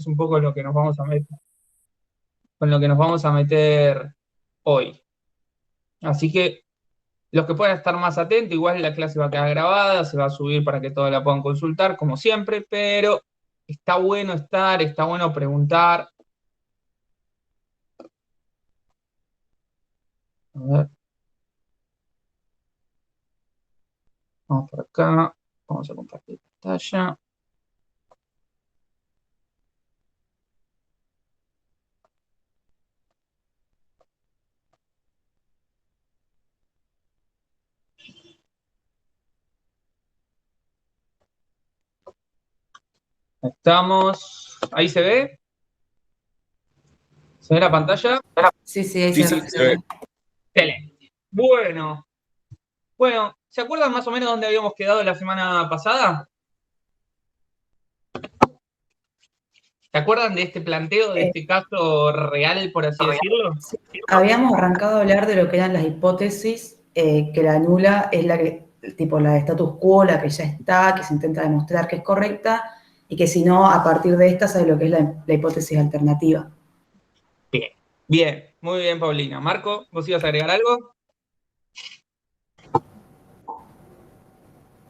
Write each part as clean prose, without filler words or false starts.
es un poco lo que nos vamos a meter, con lo que nos vamos a meter hoy. Así que los que puedan estar más atentos, igual la clase va a quedar grabada, se va a subir para que todos la puedan consultar, como siempre, pero está bueno estar, está bueno preguntar. A ver, vamos por acá, vamos a compartir pantalla. Estamos, ahí se ve, ¿se ve la pantalla? Sí, sí, ahí Sí, se sí, ve. se ve. Excelente. Bueno, ¿se acuerdan más o menos dónde habíamos quedado la semana pasada? ¿Se acuerdan de este planteo, de Eh, este caso real, por así decirlo? sí. Habíamos arrancado a hablar de lo que eran las hipótesis, que la nula es la que, tipo la de status quo, la que ya está, que se intenta demostrar que es correcta, y que si no, a partir de esta, sabe lo que es la hipótesis alternativa. Bien, bien, muy bien, Paulina. Marco, ¿vos ibas a agregar algo?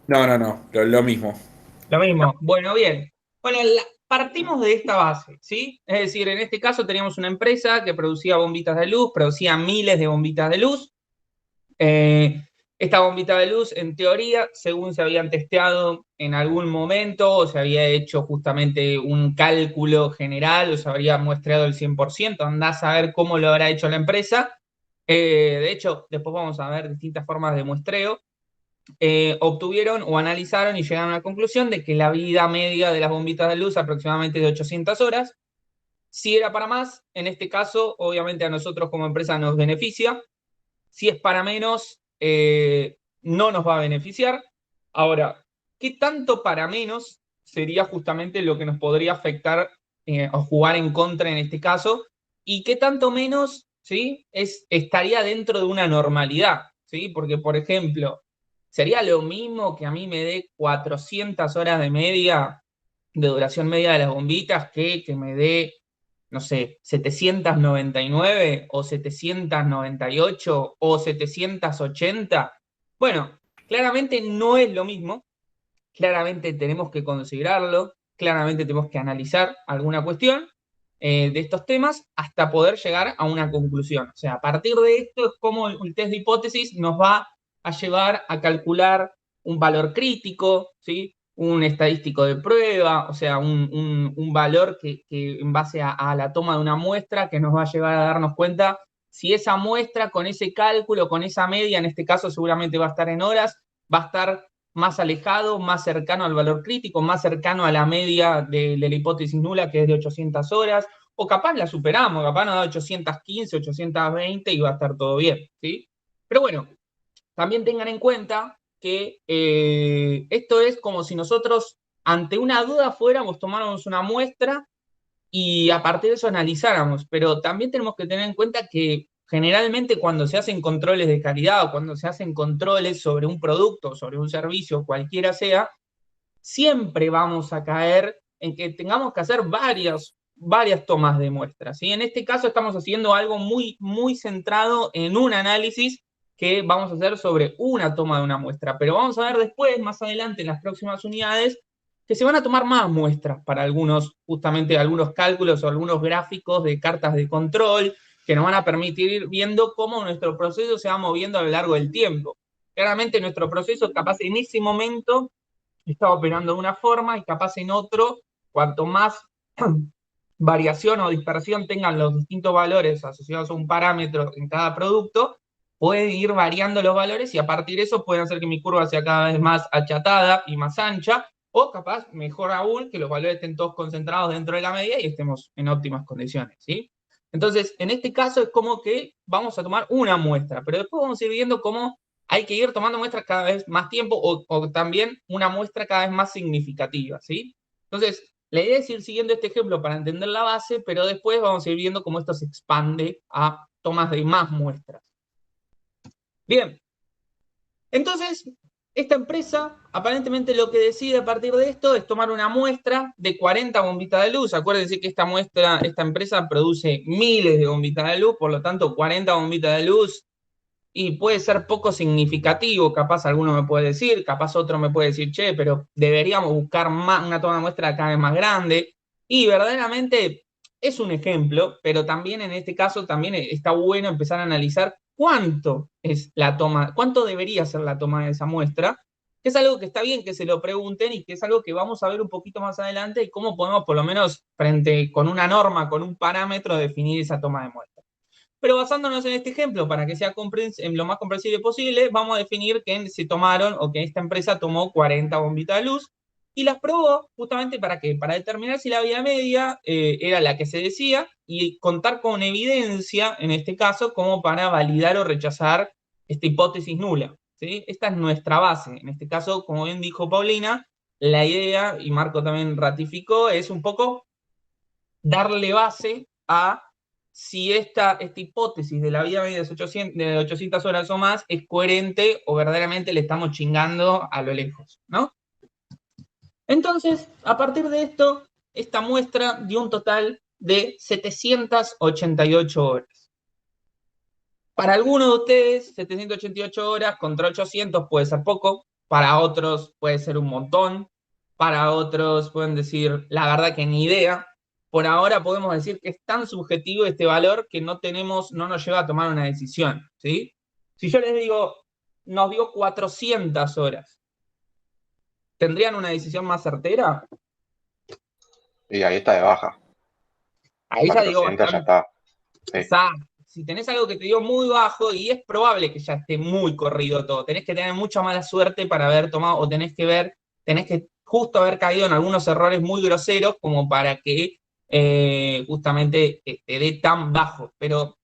No, no, no, lo mismo. Lo mismo. Bueno, bien. Bueno, partimos de esta base, ¿sí? Es decir, en este caso teníamos una empresa que producía bombitas de luz, producía miles de bombitas de luz. Eh, Esta bombita de luz, en teoría, según se habían testeado en algún momento, o se había hecho justamente un cálculo general, o se habría muestreado el 100%, andá a saber cómo lo habrá hecho la empresa. De hecho, después vamos a ver distintas formas de muestreo. Obtuvieron o analizaron y llegaron a la conclusión de que la vida media de las bombitas de luz aproximadamente es de 800 horas. Si era para más, en este caso, obviamente a nosotros como empresa nos beneficia. Si es para menos, no nos va a beneficiar. Ahora, ¿qué tanto para menos sería justamente lo que nos podría afectar o jugar en contra en este caso? ¿Y qué tanto menos, ¿sí? Estaría dentro de una normalidad, ¿sí? Porque, por ejemplo, sería lo mismo que a mí me dé 400 horas de media, de duración media de las bombitas, que me dé, no sé, 799 o 798 o 780. Bueno, claramente no es lo mismo, claramente tenemos que considerarlo, claramente tenemos que analizar alguna cuestión de estos temas hasta poder llegar a una conclusión. O sea, a partir de esto es como el test de hipótesis nos va a llevar a calcular un valor crítico, ¿sí? Un estadístico de prueba, o sea, un valor que en base a la toma de una muestra que nos va a llevar a darnos cuenta si esa muestra con ese cálculo, con esa media, en este caso seguramente va a estar en horas, va a estar más alejado, más cercano al valor crítico, más cercano a la media de la hipótesis nula, que es de 800 horas, o capaz la superamos, capaz nos da 815, 820 y va a estar todo bien, ¿sí? Pero bueno, también tengan en cuenta que esto es como si nosotros ante una duda fuéramos, tomáramos una muestra y a partir de eso analizáramos, pero también tenemos que tener en cuenta que generalmente cuando se hacen controles de calidad o cuando se hacen controles sobre un producto, sobre un servicio, cualquiera sea, siempre vamos a caer en que tengamos que hacer varias tomas de muestras. ¿Sí? En este caso estamos haciendo algo muy, muy centrado en un análisis que vamos a hacer sobre una toma de una muestra, pero vamos a ver después, más adelante, en las próximas unidades, que se van a tomar más muestras para algunos, justamente algunos cálculos o algunos gráficos de cartas de control que nos van a permitir ir viendo cómo nuestro proceso se va moviendo a lo largo del tiempo. Claramente nuestro proceso capaz en ese momento está operando de una forma y capaz en otro, cuanto más variación o dispersión tengan los distintos valores asociados a un parámetro en cada producto, puede ir variando los valores y a partir de eso pueden hacer que mi curva sea cada vez más achatada y más ancha, o capaz, mejor aún, que los valores estén todos concentrados dentro de la media y estemos en óptimas condiciones, ¿sí? Entonces, en este caso es como que vamos a tomar una muestra, pero después vamos a ir viendo cómo hay que ir tomando muestras cada vez más tiempo o también una muestra cada vez más significativa, ¿sí? Entonces, la idea es ir siguiendo este ejemplo para entender la base, pero después vamos a ir viendo cómo esto se expande a tomas de más muestras. Bien, entonces, esta empresa, aparentemente lo que decide a partir de esto es tomar una muestra de 40 bombitas de luz. Acuérdense que esta empresa produce miles de bombitas de luz, por lo tanto 40 bombitas de luz, y puede ser poco significativo, capaz alguno me puede decir, capaz otro me puede decir, che, pero deberíamos buscar más, una toma de muestra cada vez más grande, y verdaderamente es un ejemplo, pero también en este caso también está bueno empezar a analizar cuánto es la toma, cuánto debería ser la toma de esa muestra, que es algo que está bien que se lo pregunten y que es algo que vamos a ver un poquito más adelante y cómo podemos por lo menos frente con una norma, con un parámetro, definir esa toma de muestra. Pero basándonos en este ejemplo, para que sea lo más comprensible posible, vamos a definir que se tomaron o que esta empresa tomó 40 bombitas de luz y las probó justamente para qué, para determinar si la vida media era la que se decía y contar con evidencia, en este caso, como para validar o rechazar esta hipótesis nula. ¿Sí? Esta es nuestra base. En este caso, como bien dijo Paulina, la idea, y Marco también ratificó, es un poco darle base a si esta hipótesis de la vida media de 800 horas o más es coherente o verdaderamente le estamos chingando a lo lejos, ¿no? Entonces, a partir de esto, esta muestra dio un total de 788 horas. Para algunos de ustedes, 788 horas contra 800 puede ser poco, para otros puede ser un montón, para otros pueden decir, la verdad que ni idea. Por ahora podemos decir que es tan subjetivo este valor que no nos lleva a tomar una decisión, ¿sí? Si yo les digo, nos dio 400 horas, ¿tendrían una decisión más certera? Y ahí está de baja. Ahí ya digo 400 ya bastante. está. Sí. Exacto. Si tenés algo que te dio muy bajo y es probable que ya esté muy corrido todo, tenés que tener mucha mala suerte para haber tomado, o tenés que justo haber caído en algunos errores muy groseros como para que justamente te dé tan bajo. Pero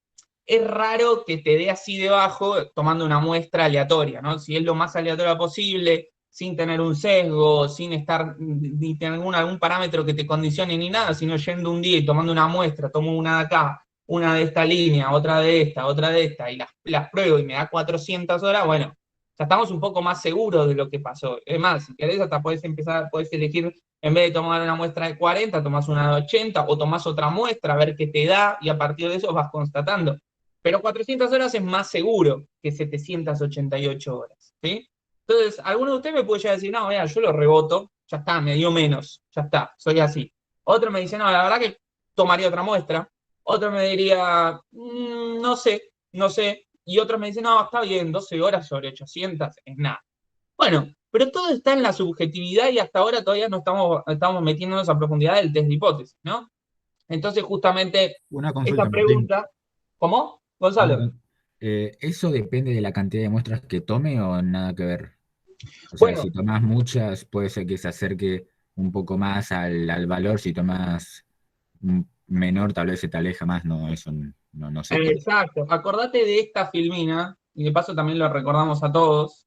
es raro que te dé así de bajo tomando una muestra aleatoria, ¿no? Si es lo más aleatoria posible, sin tener un sesgo, sin estar ni tener algún parámetro que te condicione ni nada, sino yendo un día y tomando una muestra, tomo una de acá, una de esta línea, otra de esta, y las pruebo y me da 400 horas, bueno, ya estamos un poco más seguros de lo que pasó. Es más, si querés, hasta podés elegir, en vez de tomar una muestra de 40, tomás una de 80, o tomás otra muestra, a ver qué te da, y a partir de eso vas constatando. Pero 400 horas es más seguro que 788 horas, ¿sí? Entonces, alguno de ustedes me puede llegar a decir, no, mira, yo lo reboto, ya está, me dio menos, ya está, soy así. Otro me dice, no, la verdad que tomaría otra muestra. Otro me diría, no sé, no sé. Y otros me dicen, no, está bien, 12 horas sobre 800 es nada. Bueno, pero todo está en la subjetividad y hasta ahora todavía no estamos metiéndonos a profundidad del test de hipótesis, ¿no? Entonces, justamente, Una esta consulta, Martín. pregunta, ¿cómo? Gonzalo. ¿Eso depende de la cantidad de muestras que tome o nada que ver? O sea, Bueno, si tomas muchas, puede ser que se acerque un poco más al valor. Si tomas menor, tal vez se te aleja más. No, eso no sé. exacto. Acordate de esta filmina, y de paso también lo recordamos a todos,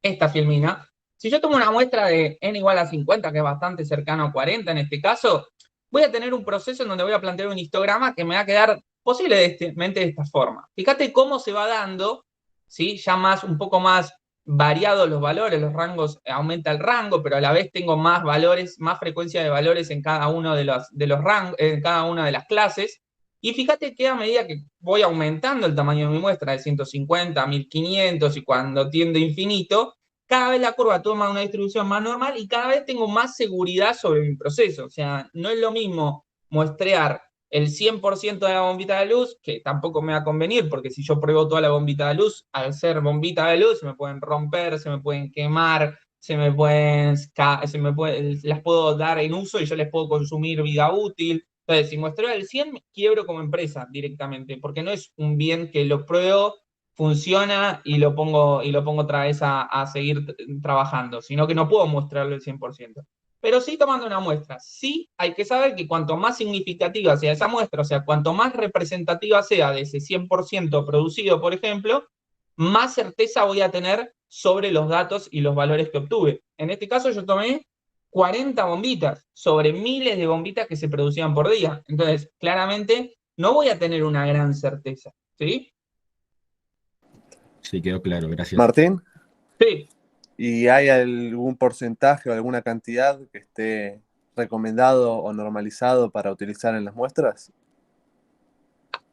esta filmina. Si yo tomo una muestra de n igual a 50, que es bastante cercano a 40 en este caso, voy a tener un proceso en donde voy a plantear un histograma que me va a quedar posiblemente de esta forma. Fíjate cómo se va dando, ¿sí? Ya un poco más variados los valores, los rangos, aumenta el rango, pero a la vez tengo más valores, más frecuencia de valores en cada uno de los rangos, en cada una de las clases. Y fíjate que a medida que voy aumentando el tamaño de mi muestra de 150 a 1500 y cuando tiende a infinito, cada vez la curva toma una distribución más normal y cada vez tengo más seguridad sobre mi proceso. O sea, no es lo mismo muestrear el 100% de la bombita de luz, que tampoco me va a convenir, porque si yo pruebo toda la bombita de luz, al ser bombita de luz, se me pueden romper, se me pueden quemar, las puedo dar en uso y yo les puedo consumir vida útil. Entonces, si muestreo el 100, me quiebro como empresa directamente, porque no es un bien que lo pruebo, funciona y lo pongo otra vez a seguir trabajando, sino que no puedo mostrarlo el 100%. Pero sí tomando una muestra. Sí hay que saber que cuanto más significativa sea esa muestra, o sea, cuanto más representativa sea de ese 100% producido, por ejemplo, más certeza voy a tener sobre los datos y los valores que obtuve. En este caso yo tomé 40 bombitas sobre miles de bombitas que se producían por día. Entonces, claramente, no voy a tener una gran certeza. ¿Sí? Sí, quedó claro, gracias. Martín, Sí. ¿Y hay algún porcentaje o alguna cantidad que esté recomendado o normalizado para utilizar en las muestras?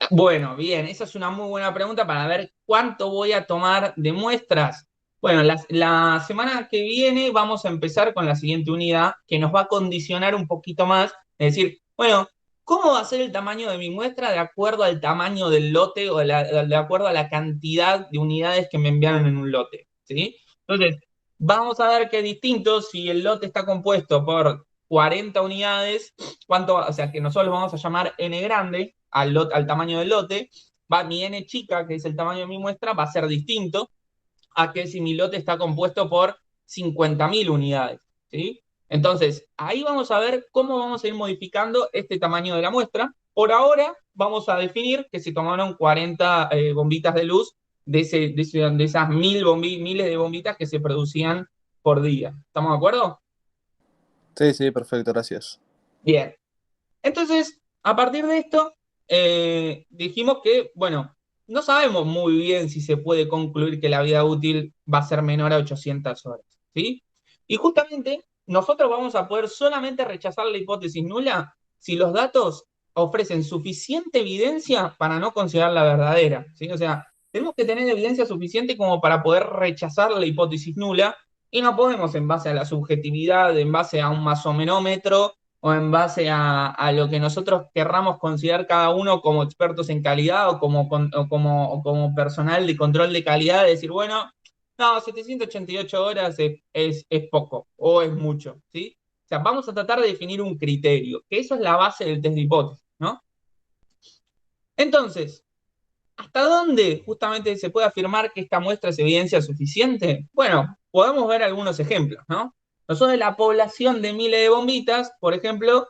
Bueno, bien, esa es una muy buena pregunta para ver cuánto voy a tomar de muestras. Bueno, la semana que viene vamos a empezar con la siguiente unidad que nos va a condicionar un poquito más, es decir, bueno, ¿cómo va a ser el tamaño de mi muestra de acuerdo al tamaño del lote o de acuerdo a la cantidad de unidades que me enviaron en un lote? ¿Sí? Entonces, vamos a ver que es distinto si el lote está compuesto por 40 unidades, o sea, que nosotros lo vamos a llamar N grande al tamaño del lote, mi N chica, que es el tamaño de mi muestra, va a ser distinto a que si mi lote está compuesto por 50.000 unidades, ¿sí? Entonces, ahí vamos a ver cómo vamos a ir modificando este tamaño de la muestra. Por ahora, vamos a definir que se tomaron 40 bombitas de luz de esas miles de bombitas que se producían por día. ¿Estamos de acuerdo? Sí, sí, perfecto, gracias. Bien. Entonces, a partir de esto, dijimos que, bueno, no sabemos muy bien si se puede concluir que la vida útil va a ser menor a 800 horas, ¿sí? Y justamente nosotros vamos a poder solamente rechazar la hipótesis nula si los datos ofrecen suficiente evidencia para no considerarla verdadera, ¿sí? O sea, tenemos que tener evidencia suficiente como para poder rechazar la hipótesis nula y no podemos, en base a la subjetividad, en base a un masomenómetro, o en base a lo que nosotros querramos considerar cada uno como expertos en calidad o como personal de control de calidad, de decir, bueno, no, 788 horas es poco o es mucho, ¿sí? O sea, vamos a tratar de definir un criterio, que eso es la base del test de hipótesis, ¿no? Entonces, ¿hasta dónde justamente se puede afirmar que esta muestra es evidencia suficiente? Bueno, podemos ver algunos ejemplos, ¿no? Nosotros de la población de miles de bombitas, por ejemplo,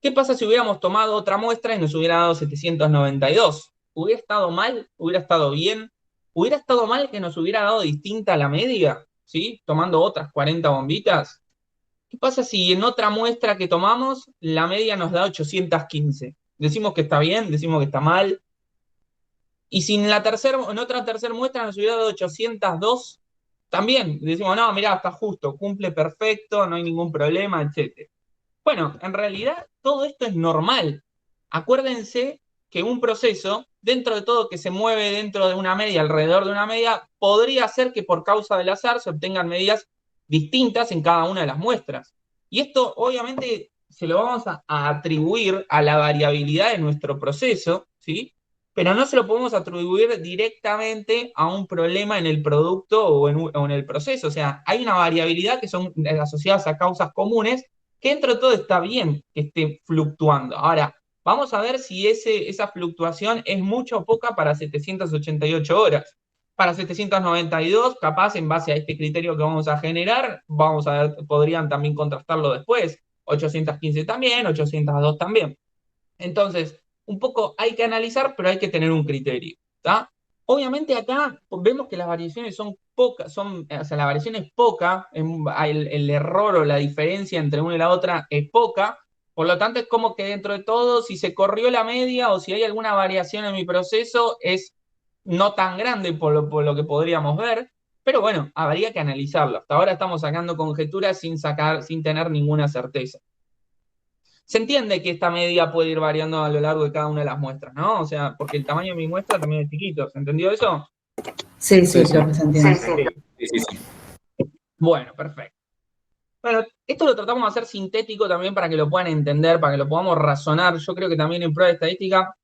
¿qué pasa si hubiéramos tomado otra muestra y nos hubiera dado 792? ¿Hubiera estado mal? ¿Hubiera estado bien? ¿Hubiera estado mal que nos hubiera dado distinta la media? ¿Sí? Tomando otras 40 bombitas. ¿Qué pasa si en otra muestra que tomamos la media nos da 815? ¿Decimos que está bien? ¿Decimos que está mal? Y si en otra tercera muestra nos hubiera dado 802, también decimos, no, mirá, está justo, cumple perfecto, no hay ningún problema, etc. Bueno, en realidad todo esto es normal. Acuérdense que un proceso, dentro de todo que se mueve dentro de una media, alrededor de una media, podría ser que por causa del azar se obtengan medidas distintas en cada una de las muestras. Y esto obviamente se lo vamos a atribuir a la variabilidad de nuestro proceso, ¿sí? Pero no se lo podemos atribuir directamente a un problema en el producto o en el proceso. O sea, hay una variabilidad que son asociadas a causas comunes que dentro de todo está bien que esté fluctuando. Ahora, vamos a ver si esa fluctuación es mucha o poca para 788 horas. Para 792, capaz en base a este criterio que vamos a generar, vamos a ver, podrían también contrastarlo después. 815 también, 802 también. Entonces, un poco hay que analizar, pero hay que tener un criterio, ¿está? Obviamente acá vemos que las variaciones son pocas, o sea, la variación es poca, el error o la diferencia entre una y la otra es poca, por lo tanto es como que dentro de todo, si se corrió la media o si hay alguna variación en mi proceso, es no tan grande por lo que podríamos ver, pero bueno, habría que analizarlo. Hasta ahora estamos sacando conjeturas sin tener ninguna certeza. Se entiende que esta media puede ir variando a lo largo de cada una de las muestras, ¿no? O sea, porque el tamaño de mi muestra también es chiquito. ¿Se entendió eso? Sí, Sí, creo que se entiende. Sí. Bueno, perfecto. Bueno, esto lo tratamos de hacer sintético también para que lo puedan entender, para que lo podamos razonar. Yo creo que también en prueba de estadística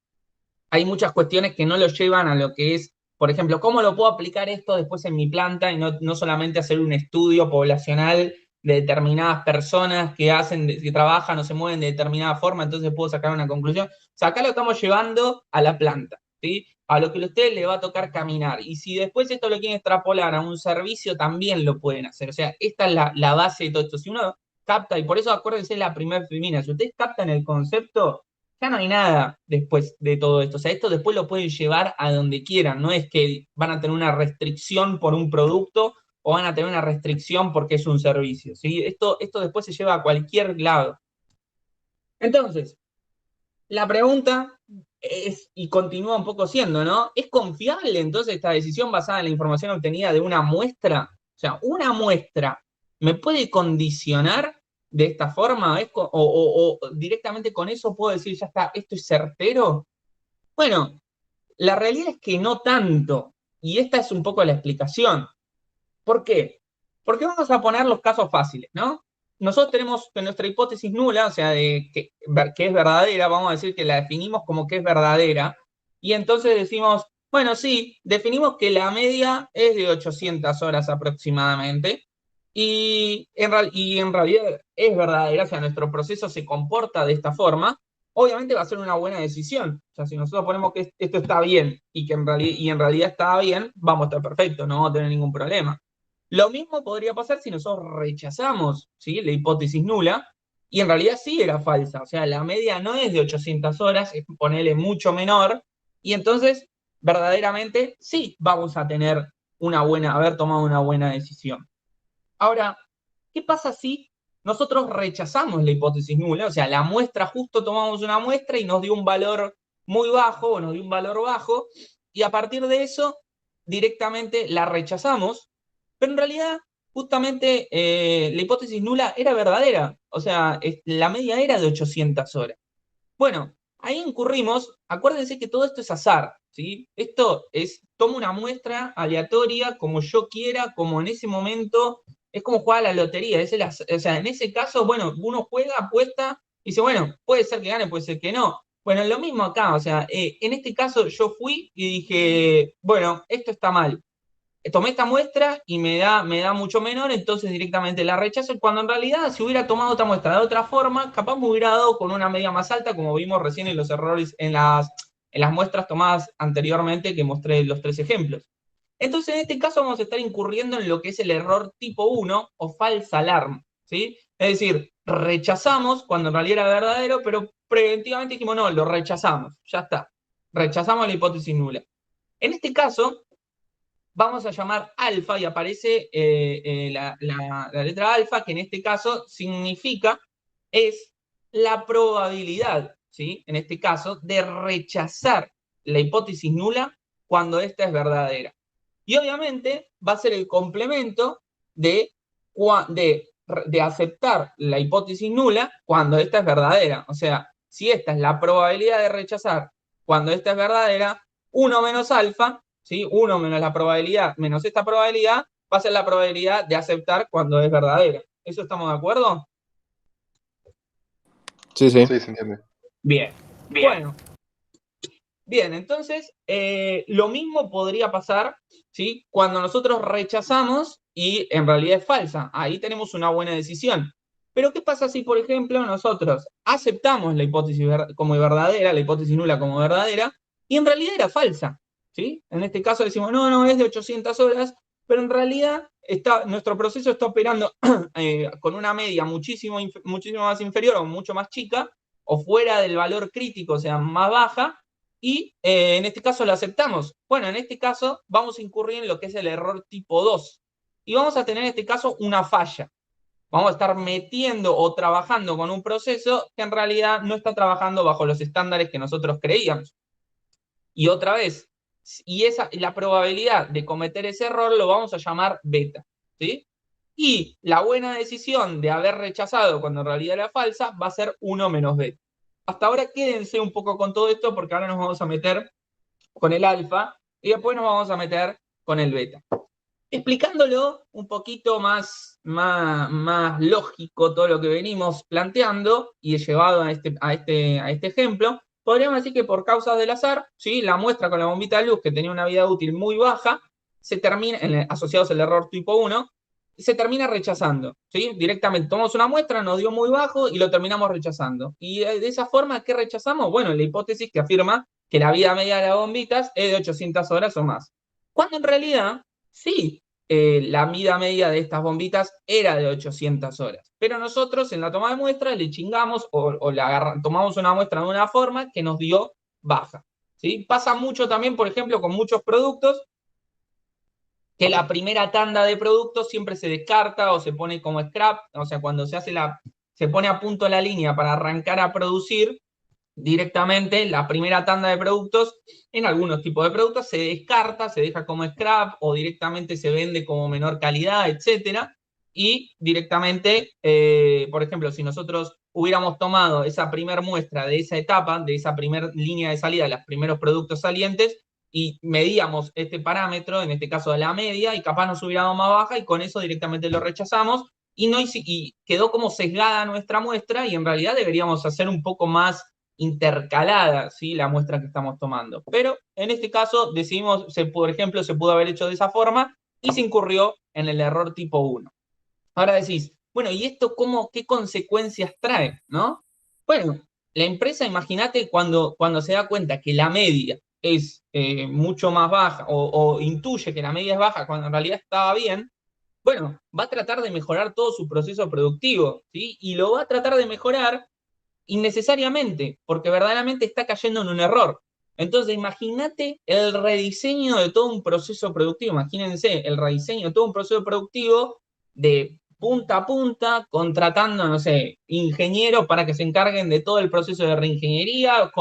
hay muchas cuestiones que no lo llevan a lo que es, por ejemplo, ¿cómo lo puedo aplicar esto después en mi planta y no solamente hacer un estudio poblacional de determinadas personas que trabajan o se mueven de determinada forma, entonces puedo sacar una conclusión? O sea, acá lo estamos llevando a la planta, ¿sí? A lo que a ustedes le va a tocar caminar. Y si después esto lo quieren extrapolar a un servicio, también lo pueden hacer. O sea, esta es la base de todo esto. Si uno capta, y por eso acuérdense la primera filmina, si ustedes captan el concepto, ya no hay nada después de todo esto. O sea, esto después lo pueden llevar a donde quieran. No es que van a tener una restricción por un producto o van a tener una restricción porque es un servicio, ¿sí? Esto después se lleva a cualquier lado. Entonces, la pregunta es, y continúa un poco siendo, ¿no? ¿Es confiable entonces esta decisión basada en la información obtenida de una muestra? O sea, una muestra me puede condicionar de esta forma, o directamente con eso puedo decir, ya está, esto es certero. Bueno, la realidad es que no tanto, y esta es un poco la explicación. ¿Por qué? Porque vamos a poner los casos fáciles, ¿no? Nosotros tenemos que nuestra hipótesis nula, o sea, que es verdadera, vamos a decir que la definimos como que es verdadera, y entonces decimos, bueno, sí, definimos que la media es de 800 horas aproximadamente, y en realidad es verdadera, o sea, nuestro proceso se comporta de esta forma. Obviamente va a ser una buena decisión. O sea, si nosotros ponemos que esto está bien y que en realidad está bien, vamos a estar perfectos, no vamos a tener ningún problema. Lo mismo podría pasar si nosotros rechazamos, ¿sí?, la hipótesis nula, y en realidad sí era falsa. O sea, la media no es de 800 horas, es ponerle mucho menor, y entonces verdaderamente sí vamos a tener haber tomado una buena decisión. Ahora, ¿qué pasa si nosotros rechazamos la hipótesis nula? O sea, la muestra, justo tomamos una muestra y nos dio un valor muy bajo o nos dio un valor bajo, y a partir de eso directamente la rechazamos, pero en realidad justamente la hipótesis nula era verdadera. O sea, la media era de 800 horas. Bueno, ahí incurrimos, acuérdense que todo esto es azar, ¿sí? Esto es, tomo una muestra aleatoria, como yo quiera, como en ese momento, es como jugar a la lotería, o sea, en ese caso, bueno, uno juega, apuesta, y dice, bueno, puede ser que gane, puede ser que no. Bueno, lo mismo acá, o sea, en este caso yo fui y dije, bueno, esto está mal. Tomé esta muestra y me da mucho menor, entonces directamente la rechazo, cuando en realidad si hubiera tomado otra muestra de otra forma, capaz me hubiera dado con una media más alta, como vimos recién en los errores, en las muestras tomadas anteriormente que mostré los 3 ejemplos. Entonces en este caso vamos a estar incurriendo en lo que es el error tipo 1 o falsa alarma, ¿sí? Es decir, rechazamos cuando en realidad era verdadero, pero preventivamente dijimos, no, lo rechazamos, ya está. Rechazamos la hipótesis nula. En este caso, vamos a llamar alfa y aparece la letra alfa, que en este caso significa, es la probabilidad, ¿sí?, en este caso, de rechazar la hipótesis nula cuando esta es verdadera. Y obviamente va a ser el complemento de aceptar la hipótesis nula cuando esta es verdadera. O sea, si esta es la probabilidad de rechazar cuando esta es verdadera, 1 menos alfa, ¿sí?, 1 menos la probabilidad menos esta probabilidad, va a ser la probabilidad de aceptar cuando es verdadera. ¿Eso estamos de acuerdo? Sí, sí. Sí, se entiende. Bien. Bueno. Bien, entonces, lo mismo podría pasar, ¿sí?, cuando nosotros rechazamos y en realidad es falsa. Ahí tenemos una buena decisión. Pero ¿qué pasa si, por ejemplo, nosotros aceptamos la hipótesis como verdadera, la hipótesis nula como verdadera, y en realidad era falsa? ¿Sí? En este caso decimos, no, es de 800 horas, pero en realidad nuestro proceso está operando con una media muchísimo más inferior o mucho más chica, o fuera del valor crítico, o sea, más baja, y en este caso lo aceptamos. Bueno, en este caso vamos a incurrir en lo que es el error tipo 2. Y vamos a tener en este caso una falla. Vamos a estar metiendo o trabajando con un proceso que en realidad no está trabajando bajo los estándares que nosotros creíamos. Y otra vez, la probabilidad de cometer ese error lo vamos a llamar beta, ¿sí? Y la buena decisión de haber rechazado cuando en realidad era falsa va a ser 1 menos beta. Hasta ahora quédense un poco con todo esto porque ahora nos vamos a meter con el alfa y después nos vamos a meter con el beta. Explicándolo un poquito más lógico todo lo que venimos planteando y llevado a este ejemplo, podríamos decir que por causas del azar, ¿sí?, la muestra con la bombita de luz, que tenía una vida útil muy baja, se termina, asociados al error tipo 1, se termina rechazando, ¿sí? Directamente tomamos una muestra, nos dio muy bajo y lo terminamos rechazando. Y de esa forma, ¿qué rechazamos? Bueno, la hipótesis que afirma que la vida media de las bombitas es de 800 horas o más. Cuando en realidad, sí, la vida media de estas bombitas era de 800 horas. Pero nosotros en la toma de muestra le chingamos o tomamos una muestra de una forma que nos dio baja, ¿sí? Pasa mucho también, por ejemplo, con muchos productos, que la primera tanda de productos siempre se descarta o se pone como scrap, o sea, cuando se pone a punto la línea para arrancar a producir, directamente la primera tanda de productos, en algunos tipos de productos, se descarta, se deja como scrap o directamente se vende como menor calidad, etcétera. Y directamente, por ejemplo, si nosotros hubiéramos tomado esa primera muestra de esa etapa, de esa primera línea de salida, los primeros productos salientes, y medíamos este parámetro, en este caso de la media, y capaz nos hubiera dado más baja, y con eso directamente lo rechazamos, y quedó como sesgada nuestra muestra, y en realidad deberíamos hacer un poco más intercalada, ¿sí?, la muestra que estamos tomando. Pero en este caso decidimos, por ejemplo, se pudo haber hecho de esa forma, y se incurrió en el error tipo 1. Ahora decís, bueno, ¿y esto qué consecuencias trae, no? Bueno, la empresa, imagínate, cuando se da cuenta que la media es mucho más baja, o intuye que la media es baja cuando en realidad estaba bien, bueno, va a tratar de mejorar todo su proceso productivo, ¿sí? Y lo va a tratar de mejorar innecesariamente, porque verdaderamente está cayendo en un error. Entonces, imagínate el rediseño de todo un proceso productivo, imagínense el rediseño de todo un proceso productivo de punta a punta, contratando, no sé, ingenieros para que se encarguen de todo el proceso de reingeniería,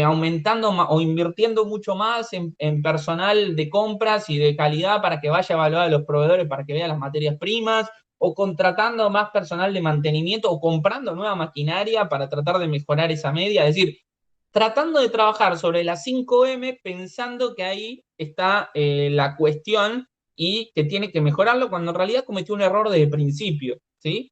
aumentando o invirtiendo mucho más en personal de compras y de calidad para que vaya a evaluar a los proveedores, para que vea las materias primas, o contratando más personal de mantenimiento, o comprando nueva maquinaria para tratar de mejorar esa media. Es decir, tratando de trabajar sobre las 5M pensando que ahí está la cuestión y que tiene que mejorarlo, cuando en realidad cometió un error desde el principio, ¿sí?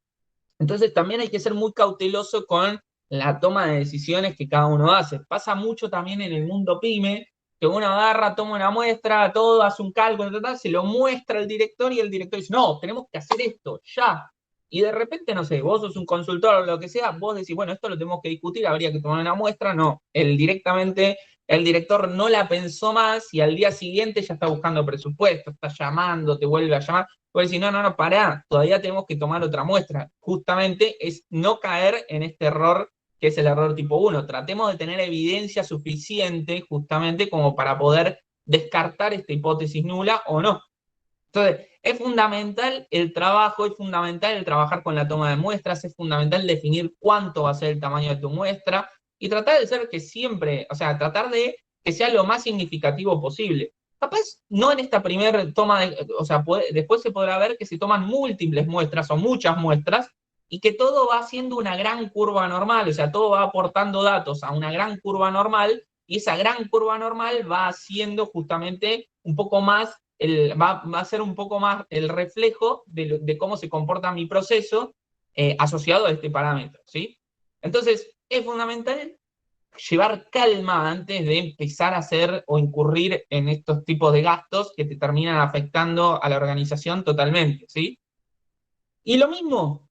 Entonces también hay que ser muy cauteloso con la toma de decisiones que cada uno hace. Pasa mucho también en el mundo pyme, que uno agarra, toma una muestra, todo, hace un cálculo, se lo muestra al director y el director dice, no, tenemos que hacer esto, ya. Y de repente, no sé, vos sos un consultor o lo que sea, vos decís, bueno, esto lo tenemos que discutir, habría que tomar una muestra. No, el director no la pensó más y al día siguiente ya está buscando presupuesto, está llamando, te vuelve a llamar. Puedes decir, no, pará, todavía tenemos que tomar otra muestra. Justamente es no caer en este error que es el error tipo 1. Tratemos de tener evidencia suficiente justamente como para poder descartar esta hipótesis nula o no. Entonces, es fundamental el trabajo, es fundamental el trabajar con la toma de muestras, es fundamental definir cuánto va a ser el tamaño de tu muestra y tratar de ser que siempre, o sea, tratar de que sea lo más significativo posible. Capaz no en esta primera toma, o sea, después se podrá ver que se toman múltiples muestras o muchas muestras y que todo va haciendo una gran curva normal, o sea, todo va aportando datos a una gran curva normal y esa gran curva normal va haciendo justamente un poco más, va a ser un poco más el reflejo de cómo se comporta mi proceso asociado a este parámetro, ¿sí? Entonces, es fundamental llevar calma antes de empezar a hacer o incurrir en estos tipos de gastos que te terminan afectando a la organización totalmente, ¿sí? Y lo mismo,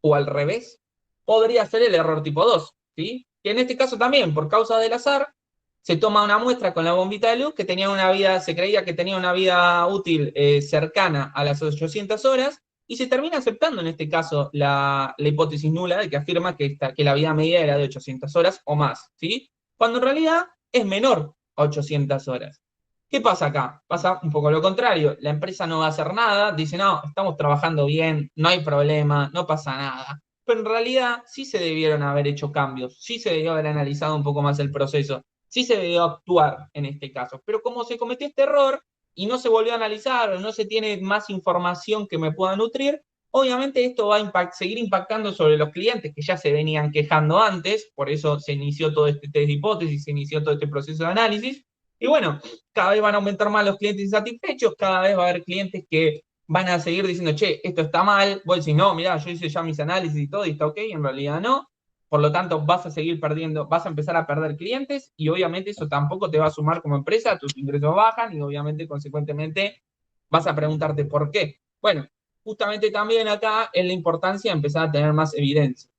o al revés, podría ser el error tipo 2, ¿sí? Que en este caso también, por causa del azar, se toma una muestra con la bombita de luz que tenía una vida, se creía que tenía una vida útil cercana a las 800 horas, y se termina aceptando en este caso la hipótesis nula de que afirma que la vida media era de 800 horas o más, ¿sí? Cuando en realidad es menor a 800 horas. ¿Qué pasa acá? Pasa un poco lo contrario. La empresa no va a hacer nada, dice, no, estamos trabajando bien, no hay problema, no pasa nada. Pero en realidad sí se debieron haber hecho cambios, sí se debió haber analizado un poco más el proceso, sí se debió actuar en este caso. Pero como se cometió este error y no se volvió a analizar o no se tiene más información que me pueda nutrir, obviamente esto va a seguir impactando sobre los clientes que ya se venían quejando antes, por eso se inició todo este test de hipótesis, se inició todo este proceso de análisis. Y bueno, cada vez van a aumentar más los clientes insatisfechos, cada vez va a haber clientes que van a seguir diciendo, che, esto está mal, vos decís, no, mirá, yo hice ya mis análisis y todo y está ok, en realidad no. Por lo tanto, vas a seguir perdiendo, vas a empezar a perder clientes y obviamente eso tampoco te va a sumar como empresa, tus ingresos bajan y obviamente, consecuentemente, vas a preguntarte por qué. Bueno, justamente también acá es la importancia de empezar a tener más evidencia.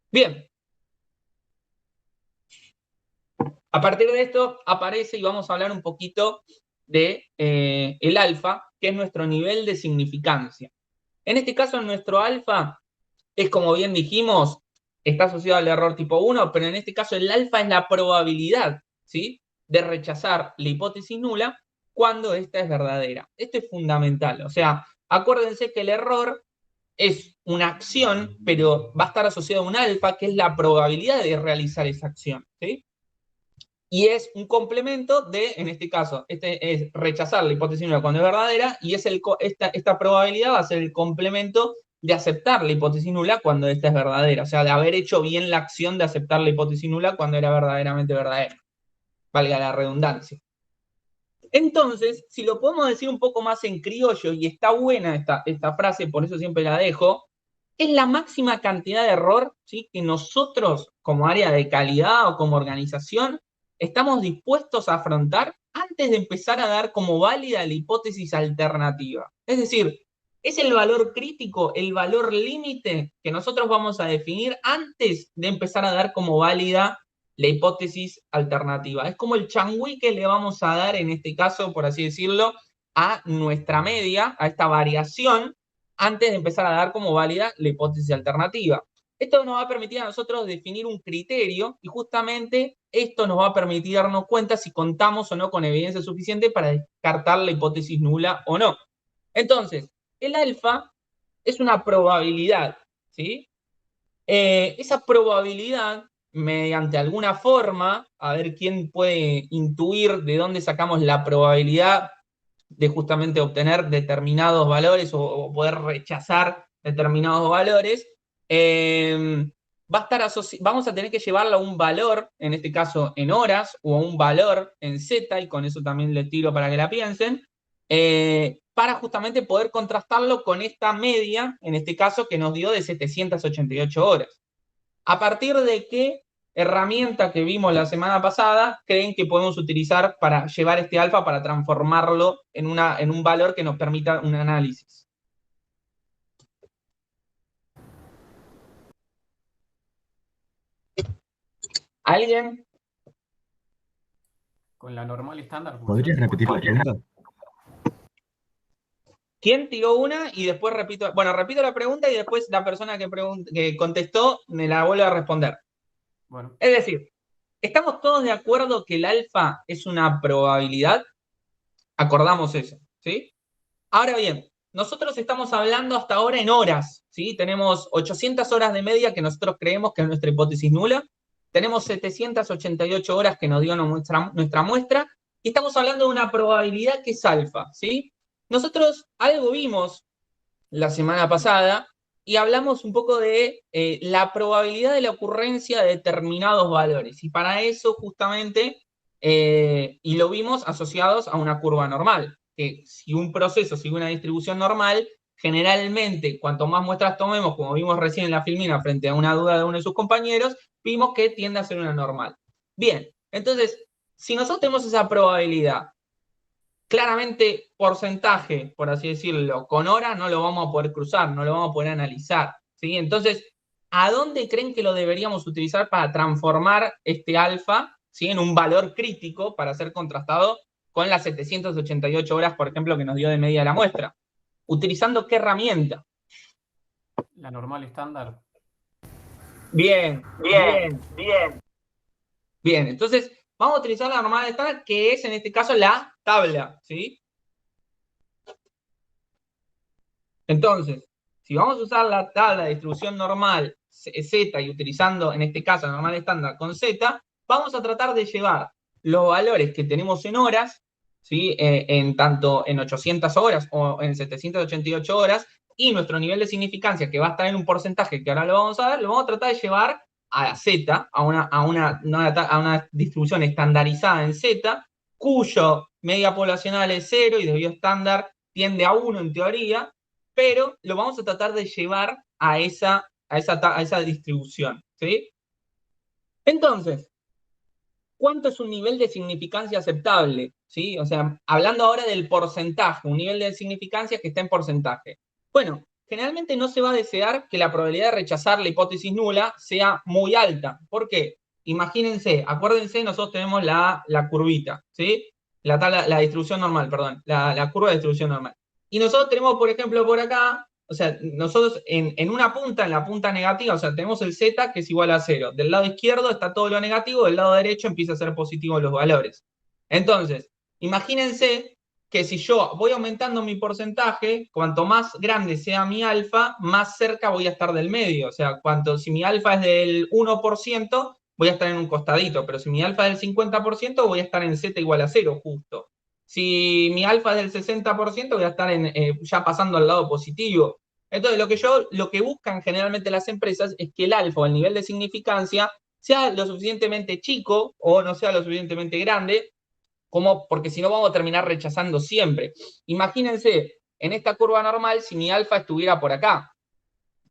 Bien. A partir de esto aparece y vamos a hablar un poquito de el alfa, que es nuestro nivel de significancia. En este caso, nuestro alfa es, como bien dijimos, está asociado al error tipo 1, pero en este caso el alfa es la probabilidad, ¿sí?, de rechazar la hipótesis nula cuando esta es verdadera. Esto es fundamental. O sea, acuérdense que el error es una acción, pero va a estar asociado a un alfa, que es la probabilidad de realizar esa acción, ¿sí? Y es un complemento de, en este caso, es rechazar la hipótesis nula cuando es verdadera, y esta probabilidad va a ser el complemento de aceptar la hipótesis nula cuando esta es verdadera. O sea, de haber hecho bien la acción de aceptar la hipótesis nula cuando era verdaderamente verdadera. Valga la redundancia. Entonces, si lo podemos decir un poco más en criollo, y está buena esta frase, por eso siempre la dejo, es la máxima cantidad de error, ¿sí?, que nosotros, como área de calidad o como organización, estamos dispuestos a afrontar antes de empezar a dar como válida la hipótesis alternativa. Es decir, es el valor crítico, el valor límite que nosotros vamos a definir antes de empezar a dar como válida la hipótesis alternativa. Es como el changüí que le vamos a dar, en este caso, por así decirlo, a nuestra media, a esta variación, antes de empezar a dar como válida la hipótesis alternativa. Esto nos va a permitir a nosotros definir un criterio, y justamente esto nos va a permitir darnos cuenta si contamos o no con evidencia suficiente para descartar la hipótesis nula o no. Entonces, el alfa es una probabilidad, ¿sí? Esa probabilidad, mediante alguna forma, a ver quién puede intuir de dónde sacamos la probabilidad de justamente obtener determinados valores o poder rechazar determinados valores, va a estar vamos a tener que llevarla a un valor, en este caso en horas, o a un valor en Z, y con eso también les tiro para que la piensen, para justamente poder contrastarlo con esta media, en este caso, que nos dio de 788 horas. ¿A partir de qué herramienta que vimos la semana pasada creen que podemos utilizar para llevar este alfa para transformarlo en un valor que nos permita un análisis? ¿Alguien? Con la normal estándar. ¿Podrías repetir la pregunta? ¿Quién tiró una? Y después repito la pregunta y después la persona que contestó me la vuelve a responder. Bueno. Es decir, ¿estamos todos de acuerdo que el alfa es una probabilidad? Acordamos eso, ¿sí? Ahora bien, nosotros estamos hablando hasta ahora en horas, ¿sí? Tenemos 800 horas de media que nosotros creemos que es nuestra hipótesis nula. Tenemos 788 horas que nos dio nuestra muestra. Y estamos hablando de una probabilidad que es alfa, ¿sí? Nosotros algo vimos la semana pasada y hablamos un poco de la probabilidad de la ocurrencia de determinados valores. Y para eso, justamente, y lo vimos asociados a una curva normal, que si un proceso sigue una distribución normal, generalmente, cuanto más muestras tomemos, como vimos recién en la filmina, frente a una duda de uno de sus compañeros, vimos que tiende a ser una normal. Bien, entonces, si nosotros tenemos esa probabilidad, claramente porcentaje, por así decirlo, con horas no lo vamos a poder cruzar, no lo vamos a poder analizar, ¿sí? Entonces, ¿a dónde creen que lo deberíamos utilizar para transformar este alfa, ¿sí?, en un valor crítico para ser contrastado con las 788 horas, por ejemplo, que nos dio de media la muestra? ¿Utilizando qué herramienta? La normal estándar. Bien. Bien, entonces vamos a utilizar la normal estándar, que es en este caso la tabla, ¿sí? Entonces, si vamos a usar la tabla de distribución normal Z y utilizando en este caso la normal estándar con Z, vamos a tratar de llevar los valores que tenemos en horas, ¿sí?, tanto en 800 horas o en 788 horas, y nuestro nivel de significancia, que va a estar en un porcentaje que ahora lo vamos a ver, lo vamos a tratar de llevar a Z, a una distribución estandarizada en Z, cuyo media poblacional es 0 y desvío estándar tiende a 1 en teoría, pero lo vamos a tratar de llevar a esa distribución, ¿sí? Entonces, ¿cuánto es un nivel de significancia aceptable? ¿Sí? O sea, hablando ahora del porcentaje, un nivel de significancia que está en porcentaje. Bueno, generalmente no se va a desear que la probabilidad de rechazar la hipótesis nula sea muy alta. ¿Por qué? Imagínense, acuérdense, nosotros tenemos la curvita, ¿sí? La distribución normal, perdón, la curva de distribución normal. Y nosotros tenemos, por ejemplo, por acá, o sea, nosotros en una punta, en la punta negativa, o sea, tenemos el Z que es igual a 0. Del lado izquierdo está todo lo negativo, del lado derecho empieza a ser positivo los valores. Entonces, imagínense que si yo voy aumentando mi porcentaje, cuanto más grande sea mi alfa, más cerca voy a estar del medio. O sea, si mi alfa es del 1%, voy a estar en un costadito, pero si mi alfa es del 50%, voy a estar en z igual a 0 justo. Si mi alfa es del 60%, voy a estar ya pasando al lado positivo. Entonces, lo que buscan generalmente las empresas es que el alfa o el nivel de significancia sea lo suficientemente chico o no sea lo suficientemente grande, porque si no vamos a terminar rechazando siempre. Imagínense, en esta curva normal, si mi alfa estuviera por acá,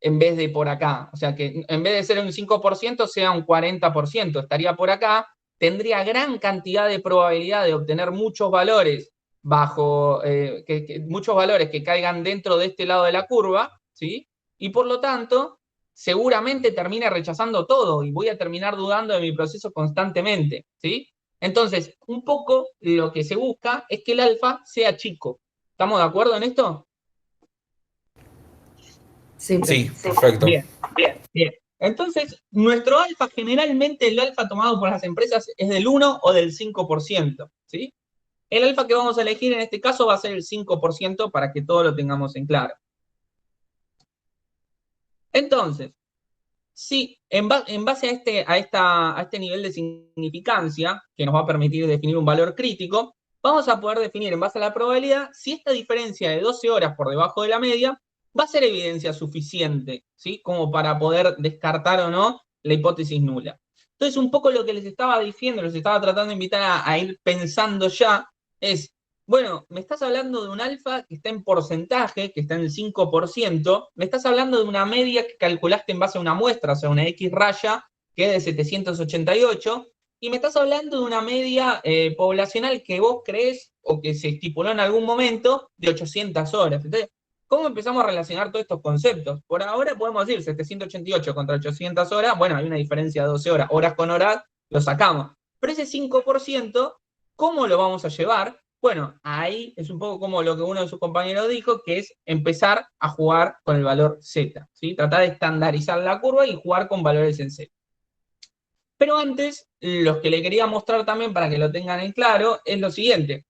en vez de por acá, o sea que en vez de ser un 5%, sea un 40%, estaría por acá, tendría gran cantidad de probabilidad de obtener muchos valores muchos valores que caigan dentro de este lado de la curva, ¿sí? Y por lo tanto, seguramente termine rechazando todo y voy a terminar dudando de mi proceso constantemente, ¿sí? Entonces, un poco lo que se busca es que el alfa sea chico. ¿Estamos de acuerdo en esto? Sí, Sí, perfecto. Bien. Entonces, nuestro alfa, generalmente el alfa tomado por las empresas es del 1 o del 5%, ¿sí? El alfa que vamos a elegir en este caso va a ser el 5% para que todo lo tengamos en claro. Entonces, sí, en base a este nivel de significancia, que nos va a permitir definir un valor crítico, vamos a poder definir en base a la probabilidad si esta diferencia de 12 horas por debajo de la media va a ser evidencia suficiente, ¿sí? Como para poder descartar o no la hipótesis nula. Entonces, un poco lo que les estaba diciendo, les estaba tratando de invitar a ir pensando ya, es, bueno, me estás hablando de un alfa que está en porcentaje, que está en el 5%, me estás hablando de una media que calculaste en base a una muestra, o sea, una X raya, que es de 788, y me estás hablando de una media poblacional que vos crees, o que se estipuló en algún momento, de 800 horas. Entonces, ¿cómo empezamos a relacionar todos estos conceptos? Por ahora podemos decir 788 contra 800 horas, bueno, hay una diferencia de 12 horas, horas con horas, lo sacamos. Pero ese 5%, ¿cómo lo vamos a llevar? Bueno, ahí es un poco como lo que uno de sus compañeros dijo, que es empezar a jugar con el valor Z, ¿sí? Tratar de estandarizar la curva y jugar con valores en Z. Pero antes, lo que le quería mostrar también para que lo tengan en claro es lo siguiente,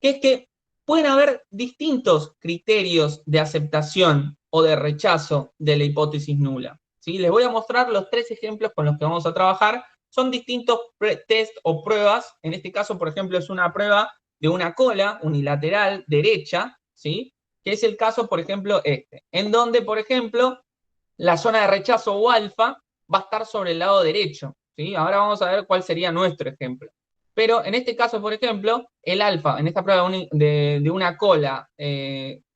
que es que pueden haber distintos criterios de aceptación o de rechazo de la hipótesis nula, ¿sí? Les voy a mostrar los 3 ejemplos con los que vamos a trabajar. Son distintos test o pruebas. En este caso, por ejemplo, es una prueba de una cola unilateral derecha, ¿sí? Que es el caso, por ejemplo, en donde, por ejemplo, la zona de rechazo o alfa va a estar sobre el lado derecho, ¿sí? Ahora vamos a ver cuál sería nuestro ejemplo. Pero en este caso, por ejemplo, el alfa, en esta prueba de una cola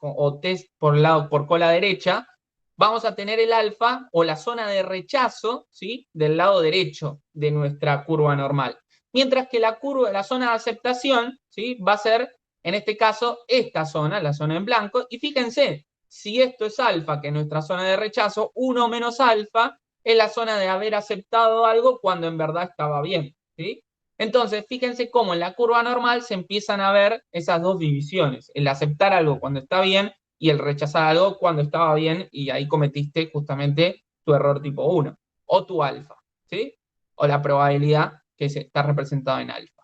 o test por cola derecha, vamos a tener el alfa o la zona de rechazo, ¿sí? Del lado derecho de nuestra curva normal. Mientras que la zona de aceptación, ¿sí? Va a ser, en este caso, esta zona, la zona en blanco. Y fíjense, si esto es alfa, que es nuestra zona de rechazo, 1 menos alfa es la zona de haber aceptado algo cuando en verdad estaba bien, ¿sí? Entonces, fíjense cómo en la curva normal se empiezan a ver esas dos divisiones, el aceptar algo cuando está bien y el rechazar algo cuando estaba bien, y ahí cometiste justamente tu error tipo 1, o tu alfa, ¿sí? O la probabilidad que está representada en alfa.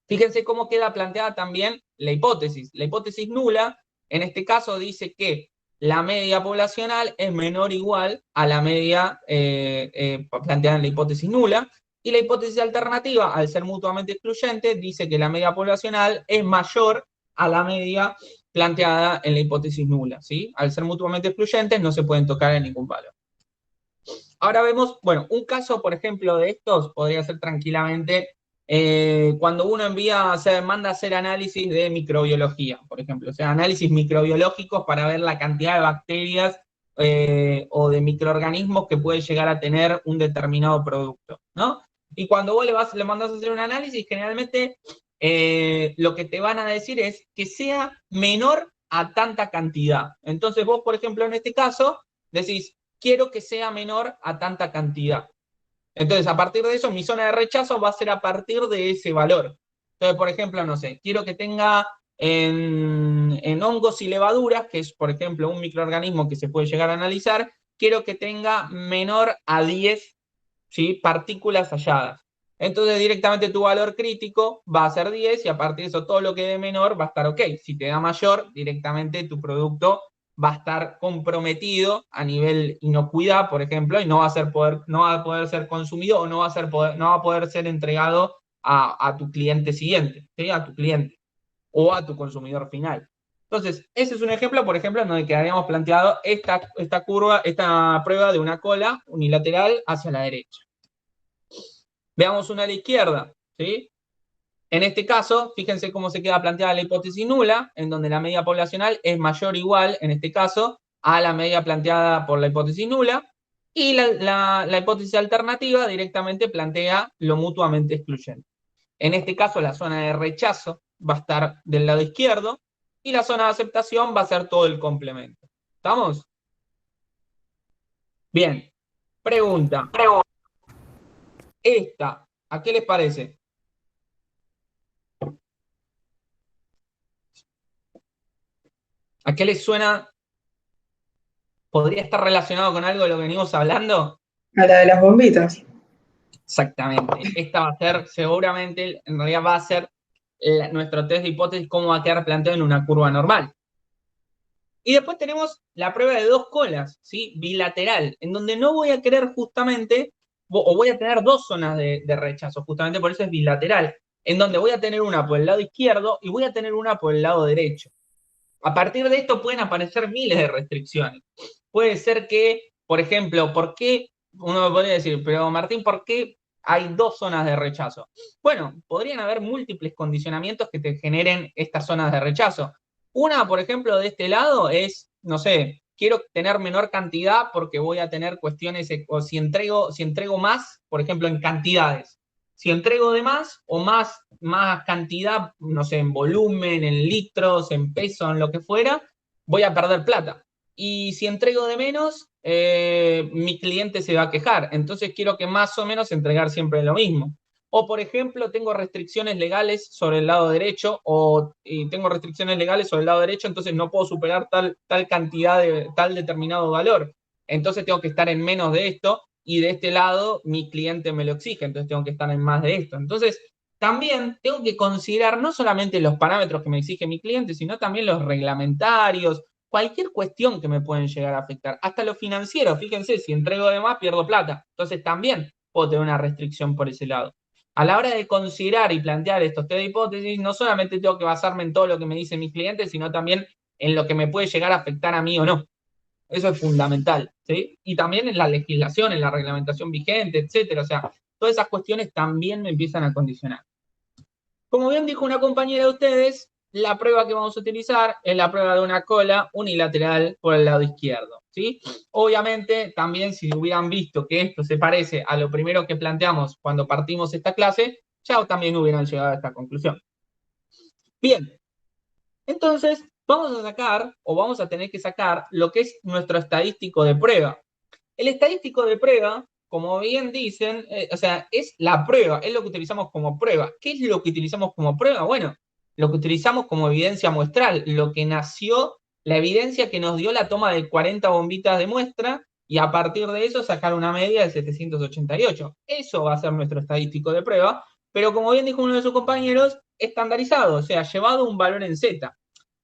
Fíjense cómo queda planteada también la hipótesis. La hipótesis nula, en este caso, dice que la media poblacional es menor o igual a la media planteada en la hipótesis nula, y la hipótesis alternativa, al ser mutuamente excluyente, dice que la media poblacional es mayor a la media planteada en la hipótesis nula, ¿sí? Al ser mutuamente excluyentes no se pueden tocar en ningún valor. Ahora vemos, bueno, un caso, por ejemplo, de estos podría ser tranquilamente cuando uno manda a hacer análisis de microbiología, por ejemplo, o sea, análisis microbiológicos para ver la cantidad de bacterias o de microorganismos que puede llegar a tener un determinado producto, ¿no? Y cuando vos le mandás a hacer un análisis, generalmente lo que te van a decir es que sea menor a tanta cantidad. Entonces vos, por ejemplo, en este caso, decís, quiero que sea menor a tanta cantidad. Entonces, a partir de eso, mi zona de rechazo va a ser a partir de ese valor. Entonces, por ejemplo, no sé, quiero que tenga en hongos y levaduras, que es, por ejemplo, un microorganismo que se puede llegar a analizar, quiero que tenga menor a 10, ¿sí? Partículas halladas. entonces directamente tu valor crítico va a ser 10 y a partir de eso todo lo que dé menor va a estar ok. Si te da mayor, directamente tu producto va a estar comprometido a nivel inocuidad, por ejemplo, y no va a poder ser consumido o no va a poder ser entregado a tu cliente siguiente, ¿sí? A tu cliente o a tu consumidor final. Entonces, ese es un ejemplo, por ejemplo, en donde quedaríamos planteado esta prueba de una cola unilateral hacia la derecha. Veamos una a la izquierda, ¿sí? En este caso, fíjense cómo se queda planteada la hipótesis nula, en donde la media poblacional es mayor o igual, en este caso, a la media planteada por la hipótesis nula, y la hipótesis alternativa directamente plantea lo mutuamente excluyente. En este caso, la zona de rechazo va a estar del lado izquierdo, y la zona de aceptación va a ser todo el complemento. ¿Estamos? Bien. Pregunta. Esta, ¿a qué les parece? ¿A qué les suena? ¿Podría estar relacionado con algo de lo que venimos hablando? A la de las bombitas. Exactamente. Esta va a ser, seguramente, en realidad va a ser nuestro test de hipótesis, cómo va a quedar planteado en una curva normal. Y después tenemos la prueba de dos colas, ¿sí? Bilateral, en donde no voy a querer justamente, o voy a tener dos zonas de rechazo, justamente por eso es bilateral, en donde voy a tener una por el lado izquierdo y voy a tener una por el lado derecho. A partir de esto pueden aparecer miles de restricciones. Puede ser que, por ejemplo, ¿por qué? Uno me podría decir, pero Martín, ¿por qué hay dos zonas de rechazo? Bueno, podrían haber múltiples condicionamientos que te generen estas zonas de rechazo. Una, por ejemplo, de este lado es, no sé, quiero tener menor cantidad porque voy a tener cuestiones, o si entrego más, por ejemplo, en cantidades. Si entrego de más o más cantidad, no sé, en volumen, en litros, en peso, en lo que fuera, voy a perder plata. Y si entrego de menos, mi cliente se va a quejar. Entonces quiero que más o menos entregar siempre lo mismo. O, por ejemplo, tengo restricciones legales sobre el lado derecho, tengo restricciones legales sobre el lado derecho, entonces no puedo superar tal cantidad de tal determinado valor. Entonces tengo que estar en menos de esto, y de este lado mi cliente me lo exige, entonces tengo que estar en más de esto. Entonces, también tengo que considerar no solamente los parámetros que me exige mi cliente, sino también los reglamentarios, cualquier cuestión que me pueden llegar a afectar, hasta lo financiero. Fíjense, si entrego de más, pierdo plata. Entonces también puedo tener una restricción por ese lado. A la hora de considerar y plantear estos test de hipótesis, no solamente tengo que basarme en todo lo que me dicen mis clientes, sino también en lo que me puede llegar a afectar a mí o no. Eso es fundamental, ¿sí? Y también en la legislación, en la reglamentación vigente, etcétera. O sea, todas esas cuestiones también me empiezan a condicionar. Como bien dijo una compañera de ustedes, la prueba que vamos a utilizar es la prueba de una cola unilateral por el lado izquierdo, ¿sí? Obviamente, también si hubieran visto que esto se parece a lo primero que planteamos cuando partimos esta clase, ya también hubieran llegado a esta conclusión. Bien, entonces vamos a sacar, o vamos a tener que sacar, lo que es nuestro estadístico de prueba. El estadístico de prueba, como bien dicen, o sea, es la prueba, es lo que utilizamos como prueba. ¿Qué es lo que utilizamos como prueba? Bueno, lo que utilizamos como evidencia muestral, lo que nació, la evidencia que nos dio la toma de 40 bombitas de muestra, y a partir de eso sacar una media de 788. Eso va a ser nuestro estadístico de prueba, pero como bien dijo uno de sus compañeros, estandarizado, o sea, llevado un valor en Z.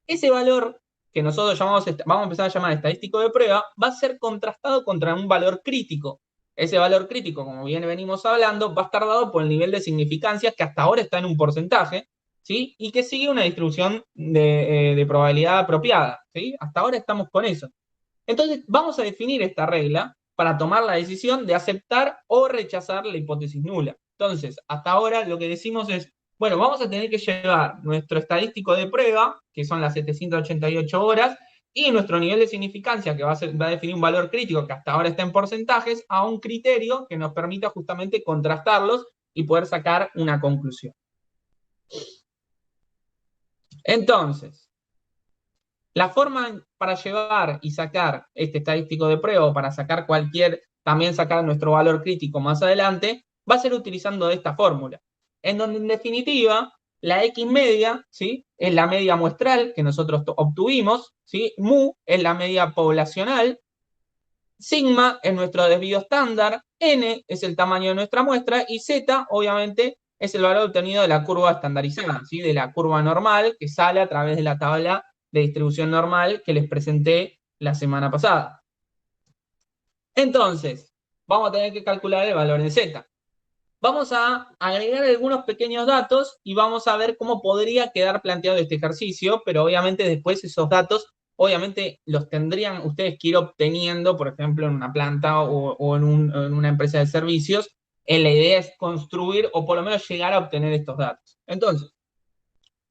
Ese valor que nosotros vamos a empezar a llamar estadístico de prueba, va a ser contrastado contra un valor crítico. Ese valor crítico, como bien venimos hablando, va a estar dado por el nivel de significancia que hasta ahora está en un porcentaje, ¿sí? Y que sigue una distribución de probabilidad apropiada, ¿sí? Hasta ahora estamos con eso. Entonces, vamos a definir esta regla para tomar la decisión de aceptar o rechazar la hipótesis nula. Entonces, hasta ahora lo que decimos es, bueno, vamos a tener que llevar nuestro estadístico de prueba, que son las 788 horas, y nuestro nivel de significancia, que va a definir un valor crítico que hasta ahora está en porcentajes, a un criterio que nos permita justamente contrastarlos y poder sacar una conclusión. Entonces, la forma para llevar y sacar este estadístico de prueba, para sacar también sacar nuestro valor crítico más adelante, va a ser utilizando esta fórmula, en donde en definitiva la X media, ¿sí?, es la media muestral que nosotros obtuvimos, ¿sí? Mu es la media poblacional, sigma es nuestro desvío estándar, n es el tamaño de nuestra muestra y z, obviamente, es el valor obtenido de la curva estandarizada, ¿sí? De la curva normal que sale a través de la tabla de distribución normal que les presenté la semana pasada. Entonces, vamos a tener que calcular el valor en z. Vamos a agregar algunos pequeños datos y vamos a ver cómo podría quedar planteado este ejercicio, pero obviamente después esos datos, obviamente los tendrían ustedes que ir obteniendo, por ejemplo, en una planta o en una empresa de servicios. La idea es construir o por lo menos llegar a obtener estos datos. Entonces,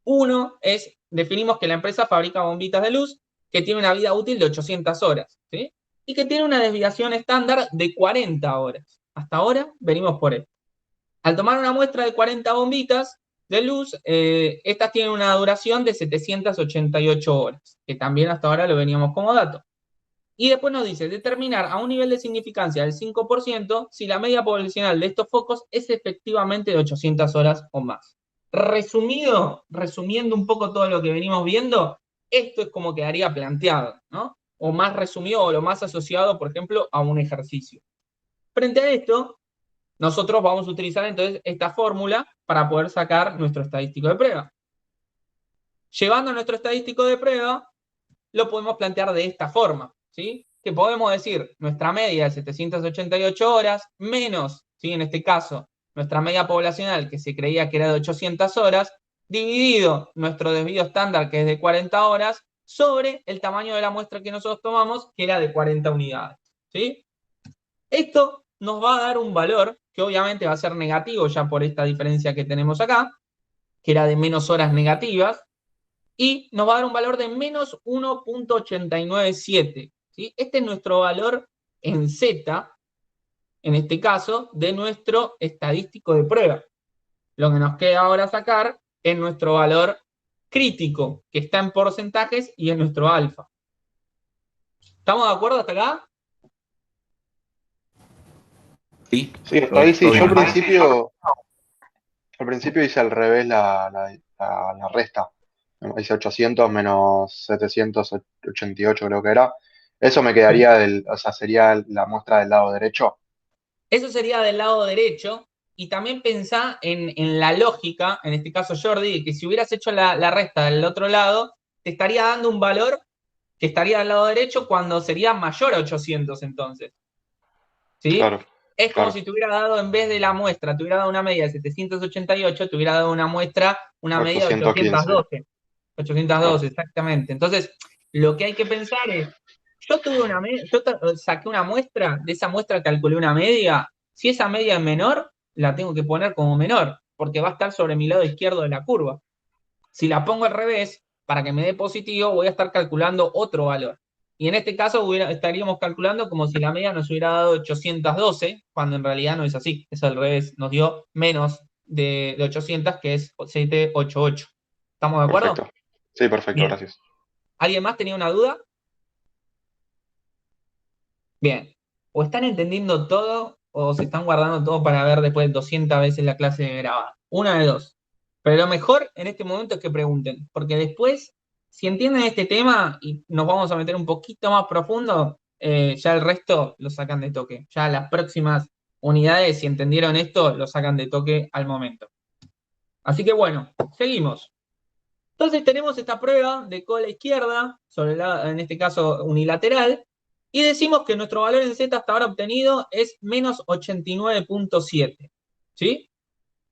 uno es, definimos que la empresa fabrica bombitas de luz que tiene una vida útil de 800 horas, ¿sí? Y que tiene una desviación estándar de 40 horas. Hasta ahora venimos por esto. Al tomar una muestra de 40 bombitas de luz, estas tienen una duración de 788 horas, que también hasta ahora lo veníamos como dato. Y después nos dice, determinar a un nivel de significancia del 5% si la media poblacional de estos focos es efectivamente de 800 horas o más. Resumiendo un poco todo lo que venimos viendo, esto es como quedaría planteado, ¿no? O más resumido o lo más asociado, por ejemplo, a un ejercicio. Frente a esto, nosotros vamos a utilizar entonces esta fórmula para poder sacar nuestro estadístico de prueba. Llevando nuestro estadístico de prueba, lo podemos plantear de esta forma, ¿sí? Que podemos decir nuestra media de 788 horas menos, ¿sí? En este caso, nuestra media poblacional que se creía que era de 800 horas, dividido nuestro desvío estándar que es de 40 horas, sobre el tamaño de la muestra que nosotros tomamos, que era de 40 unidades, ¿sí? Esto nos va a dar un valor que obviamente va a ser negativo ya por esta diferencia que tenemos acá, que era de menos horas negativas, y nos va a dar un valor de menos 1.897. ¿Sí? Este es nuestro valor en Z, en este caso, de nuestro estadístico de prueba. Lo que nos queda ahora sacar es nuestro valor crítico, que está en porcentajes y es nuestro alfa. ¿Estamos de acuerdo hasta acá? Sí, Sí, hasta ahí sí. Yo obviamente. al principio hice al revés la resta. Hice 800 menos 788 creo que era. Eso me quedaría o sea, sería la muestra del lado derecho. Eso sería del lado derecho. Y también pensá en la lógica, en este caso Jordi, que si hubieras hecho la resta del otro lado, te estaría dando un valor que estaría del lado derecho cuando sería mayor a 800 entonces. ¿Sí? Claro, Es como claro. si te hubiera dado, en vez de la muestra, te hubiera dado una media de 788, te hubiera dado una muestra, una media de 815. 812. 812, Claro, exactamente. Entonces, lo que hay que pensar es, yo saqué una muestra, de esa muestra calculé una media, si esa media es menor, la tengo que poner como menor, porque va a estar sobre mi lado izquierdo de la curva. Si la pongo al revés, para que me dé positivo, voy a estar calculando otro valor. Y en este caso estaríamos calculando como si la media nos hubiera dado 812, cuando en realidad no es así, es al revés, nos dio menos de 800, que es 788. ¿Estamos de acuerdo? perfecto. Sí, perfecto, Bien. gracias. ¿Alguien más tenía una duda? Bien. O están entendiendo todo o se están guardando todo para ver después 200 veces la clase grabada. Una de dos. Pero lo mejor en este momento es que pregunten, porque después, si entienden este tema y nos vamos a meter un poquito más profundo, ya el resto lo sacan de toque. Ya las próximas unidades, si entendieron esto, lo sacan de toque al momento. Así que bueno, seguimos. Entonces tenemos esta prueba de cola izquierda, en este caso unilateral, y decimos que nuestro valor en Z hasta ahora obtenido es menos 89.7. ¿Sí?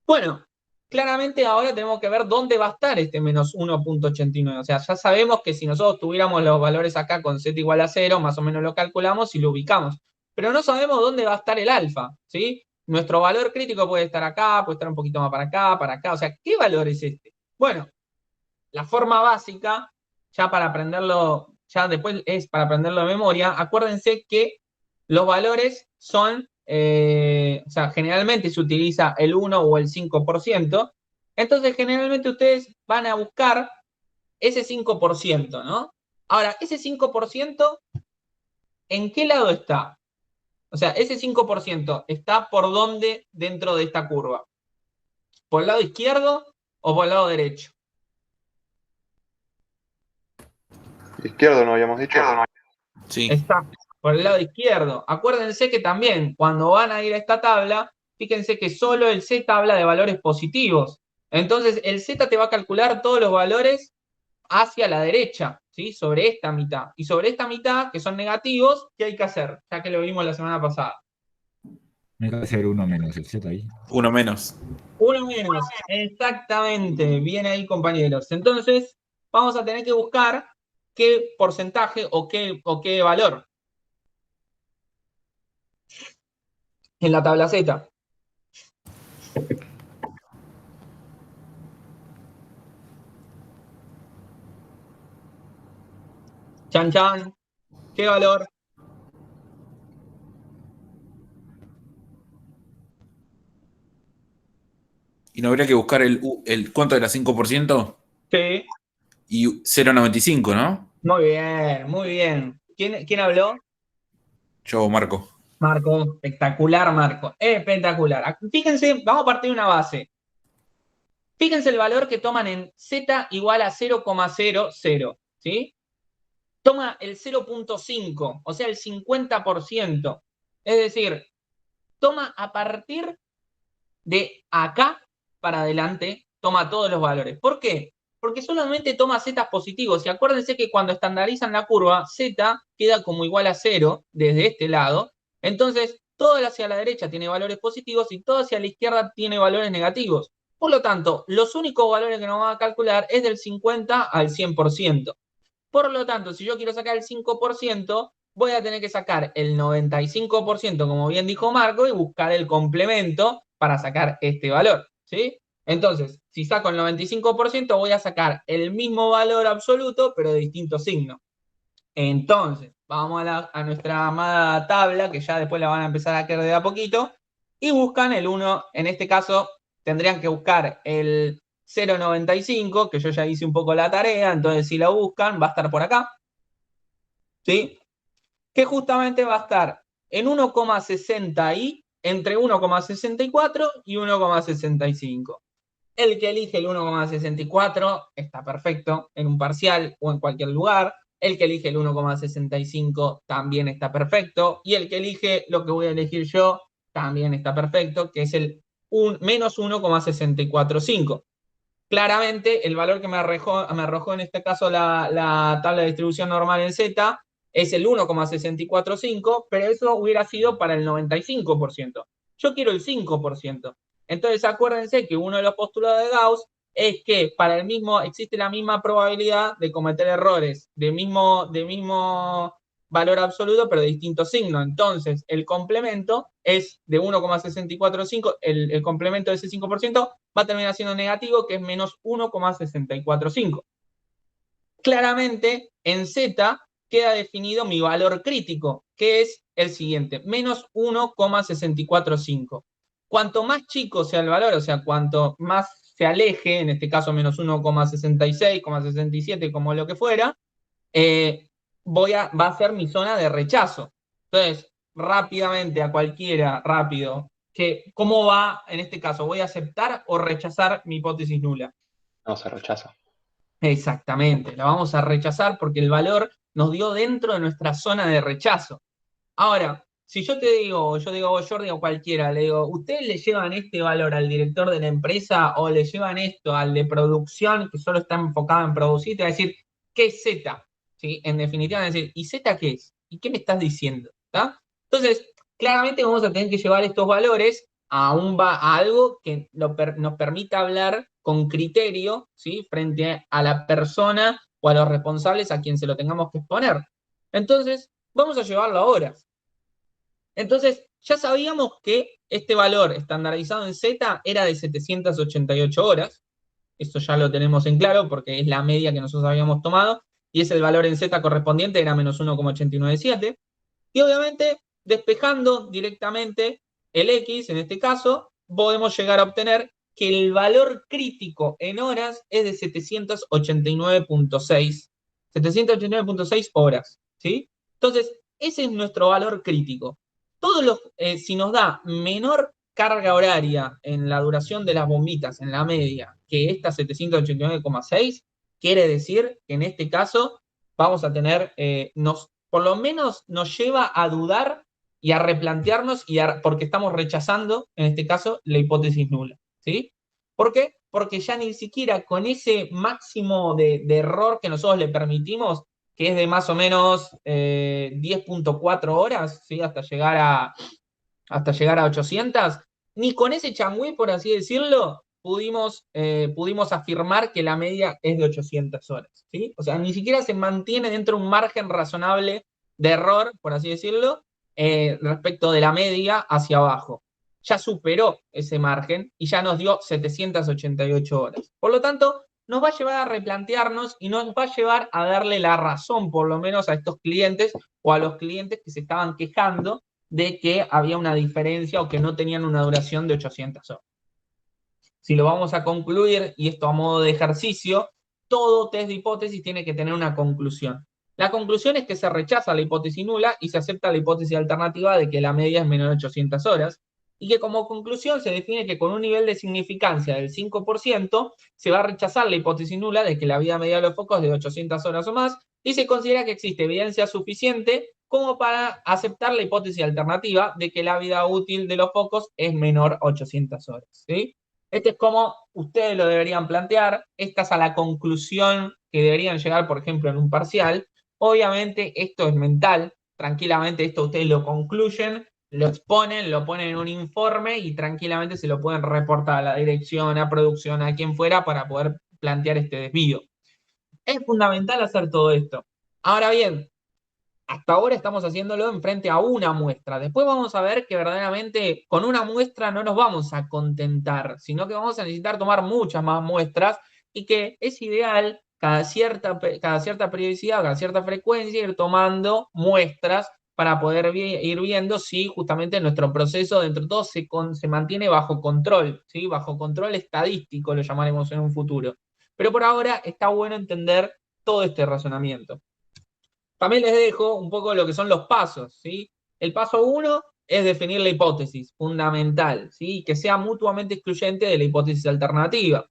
Bueno, claramente ahora tenemos que ver dónde va a estar este menos 1.89. O sea, ya sabemos que si nosotros tuviéramos los valores acá con Z igual a 0, más o menos lo calculamos y lo ubicamos. Pero no sabemos dónde va a estar el alfa, ¿sí? Nuestro valor crítico puede estar acá, puede estar un poquito más para acá. O sea, ¿qué valor es este? Bueno, la forma básica, ya para aprenderlo, ya después es para aprenderlo de memoria, acuérdense que los valores son, o sea, generalmente se utiliza el 1 o el 5%, entonces generalmente ustedes van a buscar ese 5%, ¿no? Ahora, ese 5%, ¿en qué lado está? O sea, ese 5% está por dónde dentro de esta curva. ¿Por el lado izquierdo o por el lado derecho? Izquierdo no habíamos dicho. Sí. Está por el lado izquierdo. Acuérdense que también cuando van a ir a esta tabla, fíjense que solo el Z habla de valores positivos. Entonces el Z te va a calcular todos los valores hacia la derecha, ¿sí? Sobre esta mitad. Y sobre esta mitad, que son negativos, ¿qué hay que hacer? Ya que lo vimos la semana pasada. Me va a hacer uno menos el Z ahí. Uno menos. Uno menos, exactamente. Bien ahí, compañeros. Entonces, vamos a tener que buscar qué porcentaje o qué valor en la tabla Z. Chan, chan. ¿Qué valor? Y no habría que buscar ¿cuánto era? ¿5%? Sí. Y 0,95, ¿no? Muy bien, muy bien. ¿Quién habló? Yo, Marco. Marco, espectacular, Marco. Espectacular. Fíjense, vamos a partir de una base. Fíjense el valor que toman en Z igual a 0,00, ¿sí? Toma el 0,5, o sea, el 50%. Es decir, toma a partir de acá para adelante, toma todos los valores. ¿Por qué? Porque solamente toma zetas positivos. Y acuérdense que cuando estandarizan la curva, Z queda como igual a 0 desde este lado. Entonces, todo hacia la derecha tiene valores positivos y todo hacia la izquierda tiene valores negativos. Por lo tanto, los únicos valores que nos van a calcular es del 50 al 100%. Por lo tanto, si yo quiero sacar el 5%, voy a tener que sacar el 95%, como bien dijo Marco, y buscar el complemento para sacar este valor, ¿sí? Entonces, si saco el 95%, voy a sacar el mismo valor absoluto, pero de distinto signo. Entonces, vamos a nuestra amada tabla, que ya después la van a empezar a querer de a poquito, y buscan el 1, en este caso, tendrían que buscar el 0,95, que yo ya hice un poco la tarea, entonces si lo buscan, va a estar por acá, ¿sí? Que justamente va a estar en 1,60 y entre 1,64 y 1,65. El que elige el 1,64 está perfecto en un parcial o en cualquier lugar. El que elige el 1,65 también está perfecto. Y el que elige lo que voy a elegir yo también está perfecto, que es el menos 1,645. Claramente, el valor que me arrojó en este caso la tabla de distribución normal en Z es el 1,645, pero eso hubiera sido para el 95%. Yo quiero el 5%. Entonces, acuérdense que uno de los postulados de Gauss es que para el mismo existe la misma probabilidad de cometer errores de mismo valor absoluto, pero de distinto signo. Entonces, el complemento es de 1,645, el complemento de ese 5% va a terminar siendo negativo, que es menos 1,645. Claramente, en Z queda definido mi valor crítico, que es el siguiente, menos 1,645. Cuanto más chico sea el valor, o sea, cuanto más se aleje, en este caso menos 1,66, 67, como lo que fuera, va a ser mi zona de rechazo. Entonces, rápidamente a cualquiera, rápido, ¿cómo va en este caso? ¿Voy a aceptar o rechazar mi hipótesis nula? No, se rechaza. Exactamente, la vamos a rechazar porque el valor nos dio dentro de nuestra zona de rechazo. Ahora, si yo te digo, yo digo Jordi o cualquiera, le digo, ¿ustedes le llevan este valor al director de la empresa o le llevan esto al de producción que solo está enfocado en producir? Te va a decir, ¿qué es Z? ¿Sí? En definitiva, van a decir, ¿y Z qué es? ¿Y qué me estás diciendo? ¿Tá? Entonces, claramente vamos a tener que llevar estos valores a algo que nos permita hablar con criterio, ¿sí? Frente a la persona o a los responsables a quien se lo tengamos que exponer. Entonces, vamos a llevarlo a horas. Entonces, ya sabíamos que este valor estandarizado en Z era de 788 horas. Eso ya lo tenemos en claro porque es la media que nosotros habíamos tomado y es el valor en Z correspondiente, era menos 1,897. Y obviamente, despejando directamente el X, en este caso, podemos llegar a obtener que el valor crítico en horas es de 789,6. 789,6 horas, ¿sí? Entonces, ese es nuestro valor crítico. Si nos da menor carga horaria en la duración de las bombitas, en la media, que esta 789,6, quiere decir que en este caso vamos a tener, nos por lo menos nos lleva a dudar y a replantearnos, porque estamos rechazando, en este caso, la hipótesis nula, ¿sí? ¿Por qué? Porque ya ni siquiera con ese máximo de error que nosotros le permitimos, que es de más o menos 10.4 horas, ¿sí? hasta llegar a 800, ni con ese changüí, por así decirlo, pudimos afirmar que la media es de 800 horas, ¿sí? O sea, ni siquiera se mantiene dentro de un margen razonable de error, por así decirlo, respecto de la media hacia abajo. Ya superó ese margen y ya nos dio 788 horas. Por lo tanto, nos va a llevar a replantearnos y nos va a llevar a darle la razón, por lo menos, a estos clientes o a los clientes que se estaban quejando de que había una diferencia o que no tenían una duración de 800 horas. Si lo vamos a concluir, y esto a modo de ejercicio, todo test de hipótesis tiene que tener una conclusión. La conclusión es que se rechaza la hipótesis nula y se acepta la hipótesis alternativa de que la media es menor de 800 horas, y que como conclusión se define que con un nivel de significancia del 5% se va a rechazar la hipótesis nula de que la vida media de los focos es de 800 horas o más, y se considera que existe evidencia suficiente como para aceptar la hipótesis alternativa de que la vida útil de los focos es menor a 800 horas, ¿sí? Este es como ustedes lo deberían plantear, esta es a la conclusión que deberían llegar, por ejemplo, en un parcial. Obviamente esto es mental, tranquilamente esto ustedes lo concluyen, lo exponen, lo ponen en un informe y tranquilamente se lo pueden reportar a la dirección, a producción, a quien fuera para poder plantear este desvío. Es fundamental hacer todo esto. Ahora bien, hasta ahora estamos haciéndolo en frente a una muestra. Después vamos a ver que verdaderamente con una muestra no nos vamos a contentar, sino que vamos a necesitar tomar muchas más muestras y que es ideal cada cierta periodicidad, cada cierta frecuencia, ir tomando muestras para poder ir viendo si justamente nuestro proceso dentro de todo se mantiene bajo control, ¿sí? Bajo control estadístico, lo llamaremos en un futuro. Pero por ahora está bueno entender todo este razonamiento. También les dejo un poco lo que son los pasos, ¿sí? El paso 1 es definir la hipótesis, fundamental, ¿sí? Que sea mutuamente excluyente de la hipótesis alternativa.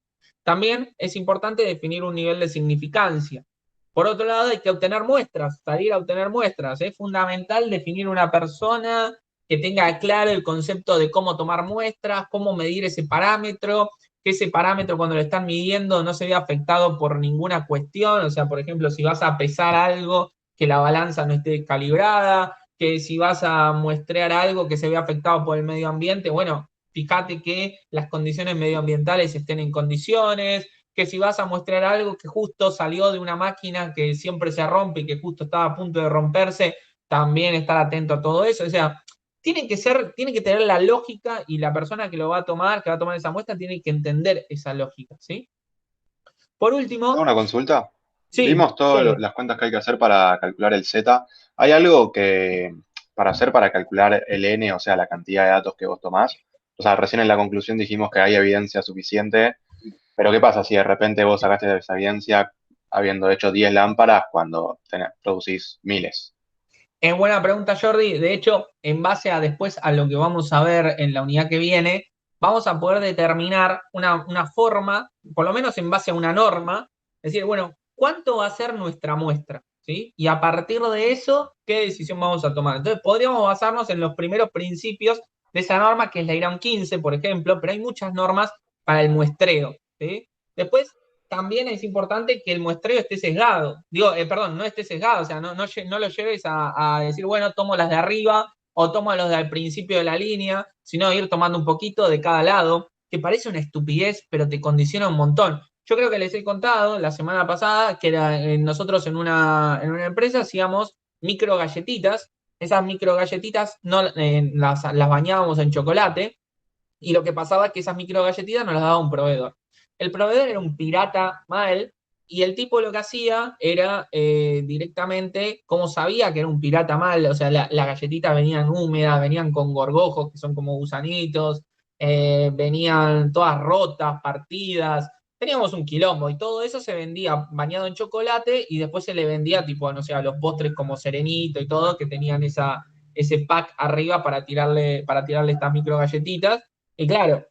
También es importante definir un nivel de significancia. Por otro lado, hay que obtener muestras, salir a obtener muestras. Es fundamental definir una persona que tenga claro el concepto de cómo tomar muestras, cómo medir ese parámetro, que ese parámetro cuando lo están midiendo no se vea afectado por ninguna cuestión. O sea, por ejemplo, si vas a pesar algo, que la balanza no esté calibrada, que si vas a muestrear algo que se vea afectado por el medio ambiente, bueno, fíjate que las condiciones medioambientales estén en condiciones, que si vas a muestrear algo que justo salió de una máquina que siempre se rompe y que justo estaba a punto de romperse, también estar atento a todo eso. O sea, tiene que tener la lógica y la persona que va a tomar esa muestra, tiene que entender esa lógica, ¿sí? Por último... ¿Tengo una consulta? Sí, Vimos todas sí. las cuentas que hay que hacer para calcular el Z. ¿Hay algo que para hacer para calcular el N, o sea, la cantidad de datos que vos tomás? O sea, recién en la conclusión dijimos que hay evidencia suficiente, pero ¿qué pasa si de repente vos sacaste esa evidencia habiendo hecho 10 lámparas cuando producís miles? Es buena pregunta, Jordi. De hecho, en base a después a lo que vamos a ver en la unidad que viene, vamos a poder determinar una forma, por lo menos en base a una norma, es decir, bueno, ¿cuánto va a ser nuestra muestra? ¿Sí? Y a partir de eso, ¿qué decisión vamos a tomar? Entonces, podríamos basarnos en los primeros principios de esa norma, que es la IRAM 15, por ejemplo, pero hay muchas normas para el muestreo, ¿sí? Después, también es importante que el muestreo esté sesgado. No esté sesgado, o sea, no lo lleves a decir, bueno, tomo las de arriba o tomo los del principio de la línea, sino ir tomando un poquito de cada lado, que parece una estupidez, pero te condiciona un montón. Yo creo que les he contado la semana pasada que nosotros en una empresa hacíamos micro galletitas. Esas micro galletitas las bañábamos en chocolate, y lo que pasaba es que esas micro galletitas nos las daba un proveedor. El proveedor era un pirata mal, y el tipo lo que hacía era directamente, como sabía que era un pirata mal, o sea, las galletitas venían húmedas, venían con gorgojos, que son como gusanitos, venían todas rotas, partidas, teníamos un quilombo, y todo eso se vendía bañado en chocolate, y después se le vendía tipo, no sé, a los postres como Serenito y todo, que tenían ese pack arriba para tirarle estas micro galletitas. Y claro,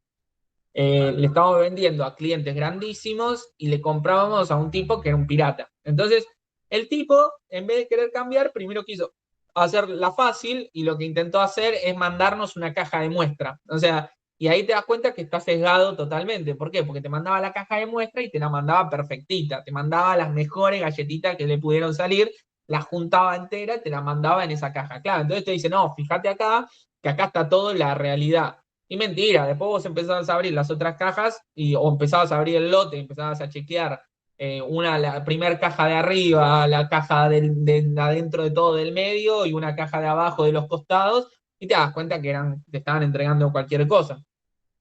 le estábamos vendiendo a clientes grandísimos y le comprábamos a un tipo que era un pirata. Entonces, El tipo, en vez de querer cambiar, primero quiso hacerla fácil y lo que intentó hacer es mandarnos una caja de muestra. O sea, y ahí te das cuenta que está sesgado totalmente. ¿Por qué? Porque te mandaba la caja de muestra y te la mandaba perfectita. Te mandaba las mejores galletitas que le pudieron salir, la juntaba entera y te la mandaba en esa caja. Claro, entonces te dice, no, fíjate acá, que acá está todo la realidad. Y mentira, después vos empezabas a abrir las otras cajas o empezabas a abrir el lote, empezabas a chequear la primera caja de arriba, la caja de adentro de todo del medio y una caja de abajo de los costados, y te das cuenta que te estaban entregando cualquier cosa.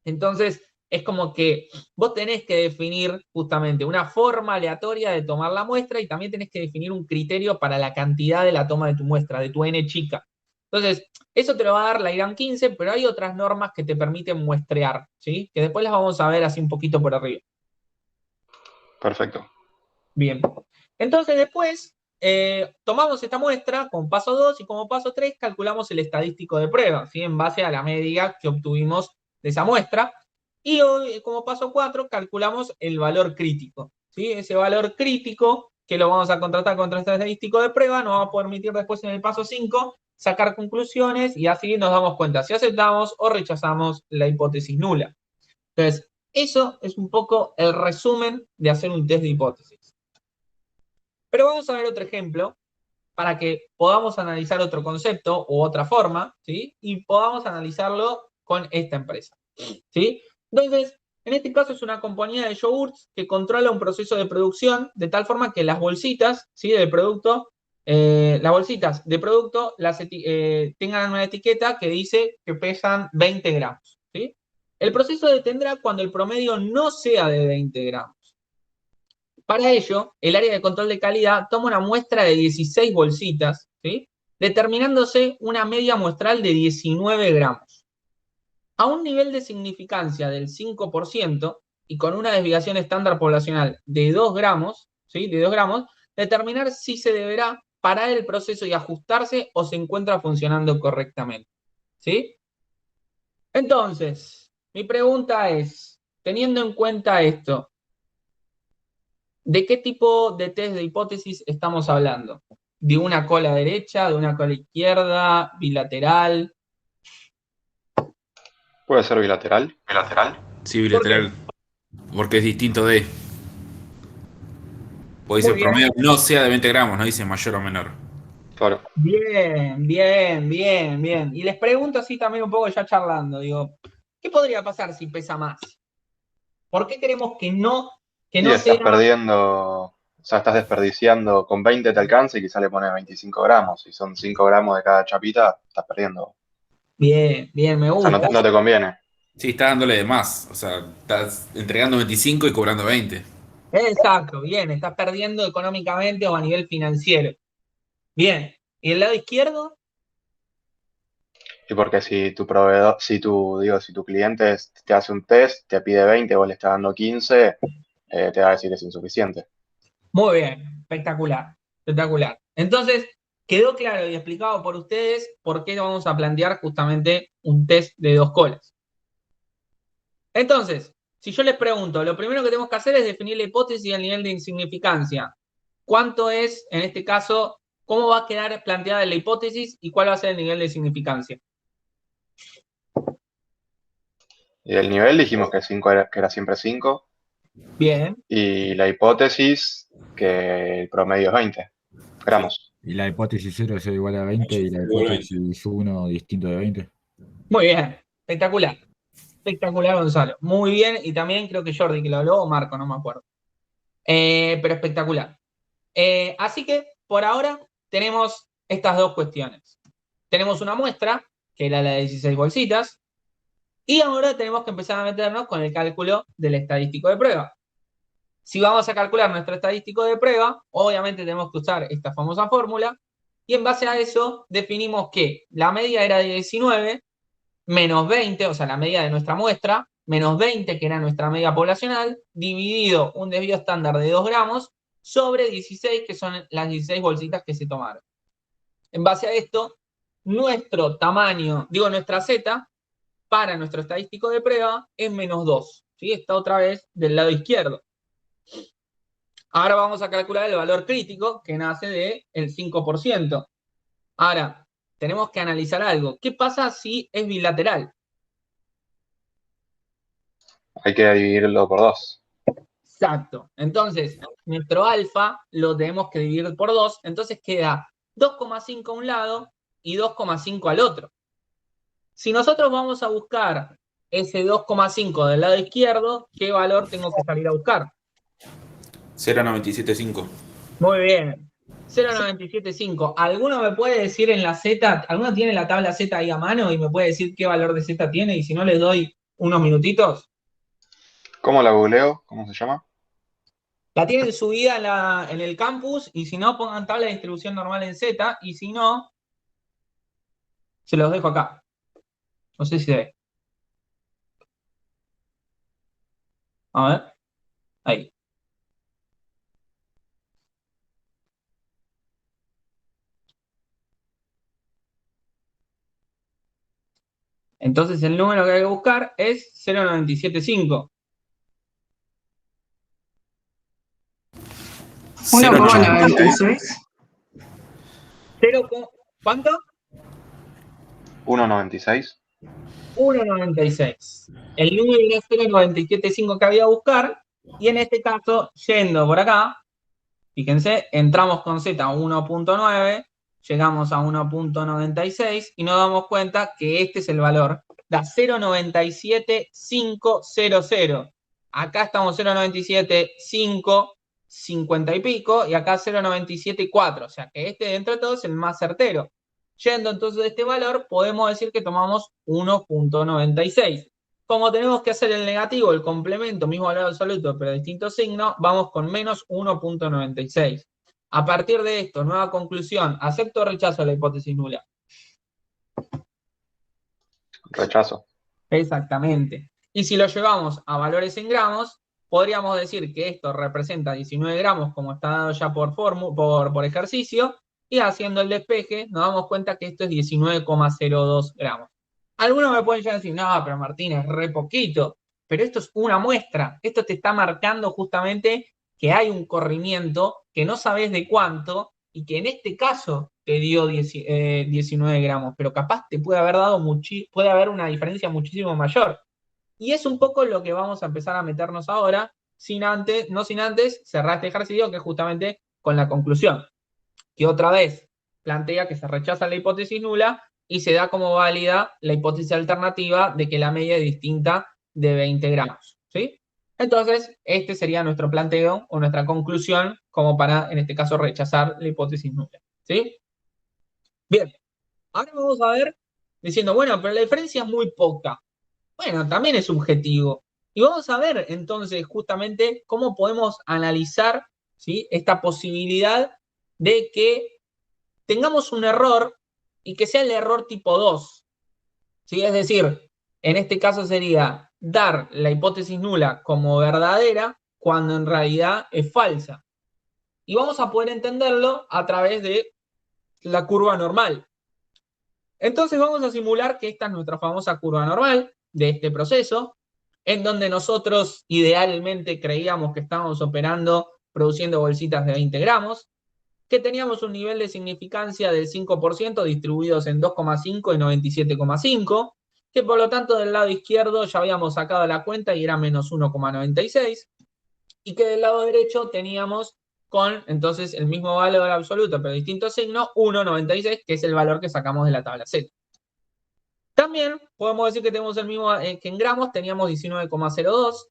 Entonces, es como que vos tenés que definir justamente una forma aleatoria de tomar la muestra y también tenés que definir un criterio para la cantidad de la toma de tu muestra, de tu N chica. Entonces, eso te lo va a dar la IRAM 15, pero hay otras normas que te permiten muestrear, ¿sí? Que después las vamos a ver así un poquito por arriba. Perfecto. Bien. Entonces, después tomamos esta muestra con paso 2 y como paso 3 calculamos el estadístico de prueba, ¿sí? En base a la media que obtuvimos de esa muestra. Y hoy, como paso 4, calculamos el valor crítico, ¿sí? Ese valor crítico que lo vamos a contratar contra este estadístico de prueba nos va a permitir después en el paso 5 sacar conclusiones y así nos damos cuenta si aceptamos o rechazamos la hipótesis nula. Entonces, eso es un poco el resumen de hacer un test de hipótesis. Pero vamos a ver otro ejemplo para que podamos analizar otro concepto u otra forma, ¿sí? Y podamos analizarlo con esta empresa, ¿sí? Entonces, en este caso es una compañía de yogurts que controla un proceso de producción de tal forma que las bolsitas, ¿sí? Del producto, las bolsitas de producto tengan una etiqueta que dice que pesan 20 gramos, ¿sí? El proceso detendrá cuando el promedio no sea de 20 gramos. Para ello, el área de control de calidad toma una muestra de 16 bolsitas, ¿sí? Determinándose una media muestral de 19 gramos. A un nivel de significancia del 5% y con una desviación estándar poblacional de 2 gramos, ¿sí? De 2 gramos, determinar si se deberá parar el proceso y ajustarse o se encuentra funcionando correctamente, ¿sí? Entonces, mi pregunta es, teniendo en cuenta esto, ¿de qué tipo de test de hipótesis estamos hablando? ¿De una cola derecha, de una cola izquierda, bilateral? ¿Puede ser bilateral? Sí, ¿Por qué? bilateral, porque es distinto de. Porque dice Muy el bien. promedio no sea de 20 gramos, no dice mayor o menor. Claro. Bien, bien, bien, bien. Y les pregunto así también un poco ya charlando, digo, ¿qué podría pasar si pesa más? ¿Por qué queremos que Y no estás sea... perdiendo, o sea, estás desperdiciando, con 20 te alcanza y quizá le pones 25 gramos. Si son 5 gramos de cada chapita, estás perdiendo. Bien, bien, me O sea, no, gusta. no te conviene. Sí, estás dándole de más. O sea, estás entregando 25 y cobrando 20. Exacto, bien, estás perdiendo económicamente o a nivel financiero. Bien. ¿Y el lado izquierdo? Y porque si tu proveedor, si tu cliente te hace un test, te pide 20, vos le estás dando 15, te va a decir que es insuficiente. Muy bien, espectacular, espectacular. Entonces, quedó claro y explicado por ustedes por qué vamos a plantear justamente un test de 2 colas. Entonces, si yo les pregunto, lo primero que tenemos que hacer es definir la hipótesis y el nivel de insignificancia. ¿Cuánto es, en este caso, cómo va a quedar planteada la hipótesis y cuál va a ser el nivel de significancia? Y el nivel dijimos que 5 que era siempre 5. Bien, Y la hipótesis, que el promedio es 20 gramos. Y la hipótesis 0 es igual a 20 y la Igual a 20. hipótesis 1 distinto de 20. muy bien, espectacular. Espectacular, Gonzalo. Muy bien, y también creo que Jordi que lo habló, o Marco, no me acuerdo. Pero espectacular. Así que, por ahora, tenemos estas dos cuestiones. Tenemos una muestra, que era la de 16 bolsitas, y ahora tenemos que empezar a meternos con el cálculo del estadístico de prueba. Si vamos a calcular nuestro estadístico de prueba, obviamente tenemos que usar esta famosa fórmula, y en base a eso definimos que la media era de 19, menos 20, o sea, la media de nuestra muestra, menos 20, que era nuestra media poblacional, dividido un desvío estándar de 2 gramos, sobre 16, que son las 16 bolsitas que se tomaron. En base a esto, nuestro tamaño, nuestra Z, para nuestro estadístico de prueba, es menos 2. ¿Sí? Está otra vez del lado izquierdo. Ahora vamos a calcular el valor crítico que nace del 5%. Ahora, tenemos que analizar algo. ¿Qué pasa si es bilateral? Hay que dividirlo por 2. Exacto. Entonces, nuestro alfa lo tenemos que dividir por 2, entonces queda 2,5 a un lado y 2,5 al otro. Si nosotros vamos a buscar ese 2,5 del lado izquierdo, ¿qué valor tengo que salir a buscar? 0,975. Muy bien. 0,975. ¿Alguno me puede decir en la Z? ¿Alguno tiene la tabla Z ahí a mano y me puede decir qué valor de Z tiene? Y si no, les doy unos minutitos. ¿Cómo la googleo? ¿Cómo se llama? La tienen subida en el campus y si no, pongan tabla de distribución normal en Z y si no, se los dejo acá. No sé si se ve. A ver. Ahí. Entonces el número que hay que buscar es 0,975. 0,96. 0, ¿cuánto? 1,96. 1,96. El número era 0,975 que había que buscar. Y en este caso, yendo por acá, fíjense, entramos con Z a 1,9, llegamos a 1,96 y nos damos cuenta que este es el valor. Da 0,97500. Acá estamos 0,97550 y pico, y acá 0,974. O sea que este dentro de todo es el más certero. Yendo entonces de este valor, podemos decir que tomamos 1,96. Como tenemos que hacer el negativo, el complemento, mismo valor absoluto, pero distinto signo, vamos con menos 1,96. A partir de esto, nueva conclusión, ¿acepto o rechazo la hipótesis nula? Rechazo. Exactamente. Y si lo llevamos a valores en gramos, podríamos decir que esto representa 19 gramos, como está dado ya por ejercicio, y haciendo el despeje nos damos cuenta que esto es 19,02 gramos. Algunos me pueden llegar a decir, no, pero Martín, es re poquito. Pero esto es una muestra. Esto te está marcando justamente que hay un corrimiento que no sabes de cuánto y que en este caso te dio 19 gramos, pero capaz te puede haber dado puede haber una diferencia muchísimo mayor. Y es un poco lo que vamos a empezar a meternos ahora, no sin antes cerrar este ejercicio, que es justamente con la conclusión, que otra vez plantea que se rechaza la hipótesis nula y se da como válida la hipótesis alternativa de que la media es distinta de 20 gramos. ¿Sí? Entonces, este sería nuestro planteo o nuestra conclusión como para, en este caso, rechazar la hipótesis nula. ¿Sí? Bien, ahora vamos a ver diciendo, bueno, pero la diferencia es muy poca. Bueno, también es subjetivo. Y vamos a ver entonces justamente cómo podemos analizar, ¿sí?, esta posibilidad de que tengamos un error y que sea el error tipo 2. ¿Sí? Es decir, en este caso sería dar la hipótesis nula como verdadera cuando en realidad es falsa. Y vamos a poder entenderlo a través de la curva normal. Entonces vamos a simular que esta es nuestra famosa curva normal de este proceso, en donde nosotros idealmente creíamos que estábamos operando produciendo bolsitas de 20 gramos, que teníamos un nivel de significancia del 5% distribuidos en 2,5 y 97,5, que por lo tanto del lado izquierdo ya habíamos sacado la cuenta y era menos 1,96, y que del lado derecho teníamos con entonces el mismo valor absoluto pero distinto signo, 1,96, que es el valor que sacamos de la tabla Z. También podemos decir que tenemos el mismo, que en gramos teníamos 19,02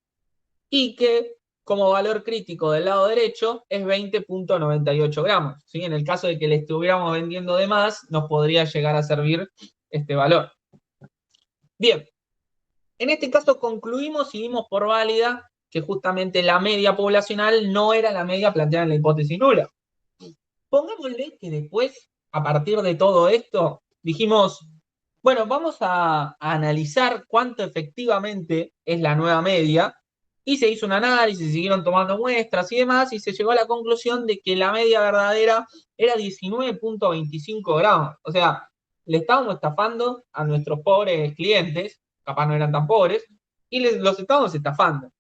y que como valor crítico del lado derecho es 20,98 gramos. ¿Sí? En el caso de que le estuviéramos vendiendo de más, nos podría llegar a servir este valor. Bien, en este caso concluimos y dimos por válida que justamente la media poblacional no era la media planteada en la hipótesis nula. Pongámosle que después, a partir de todo esto, dijimos, bueno, vamos a analizar cuánto efectivamente es la nueva media, y se hizo un análisis, se siguieron tomando muestras y demás, y se llegó a la conclusión de que la media verdadera era 19,25 gramos. O sea, le estábamos estafando a nuestros pobres clientes, capaz no eran tan pobres, y los estábamos estafando.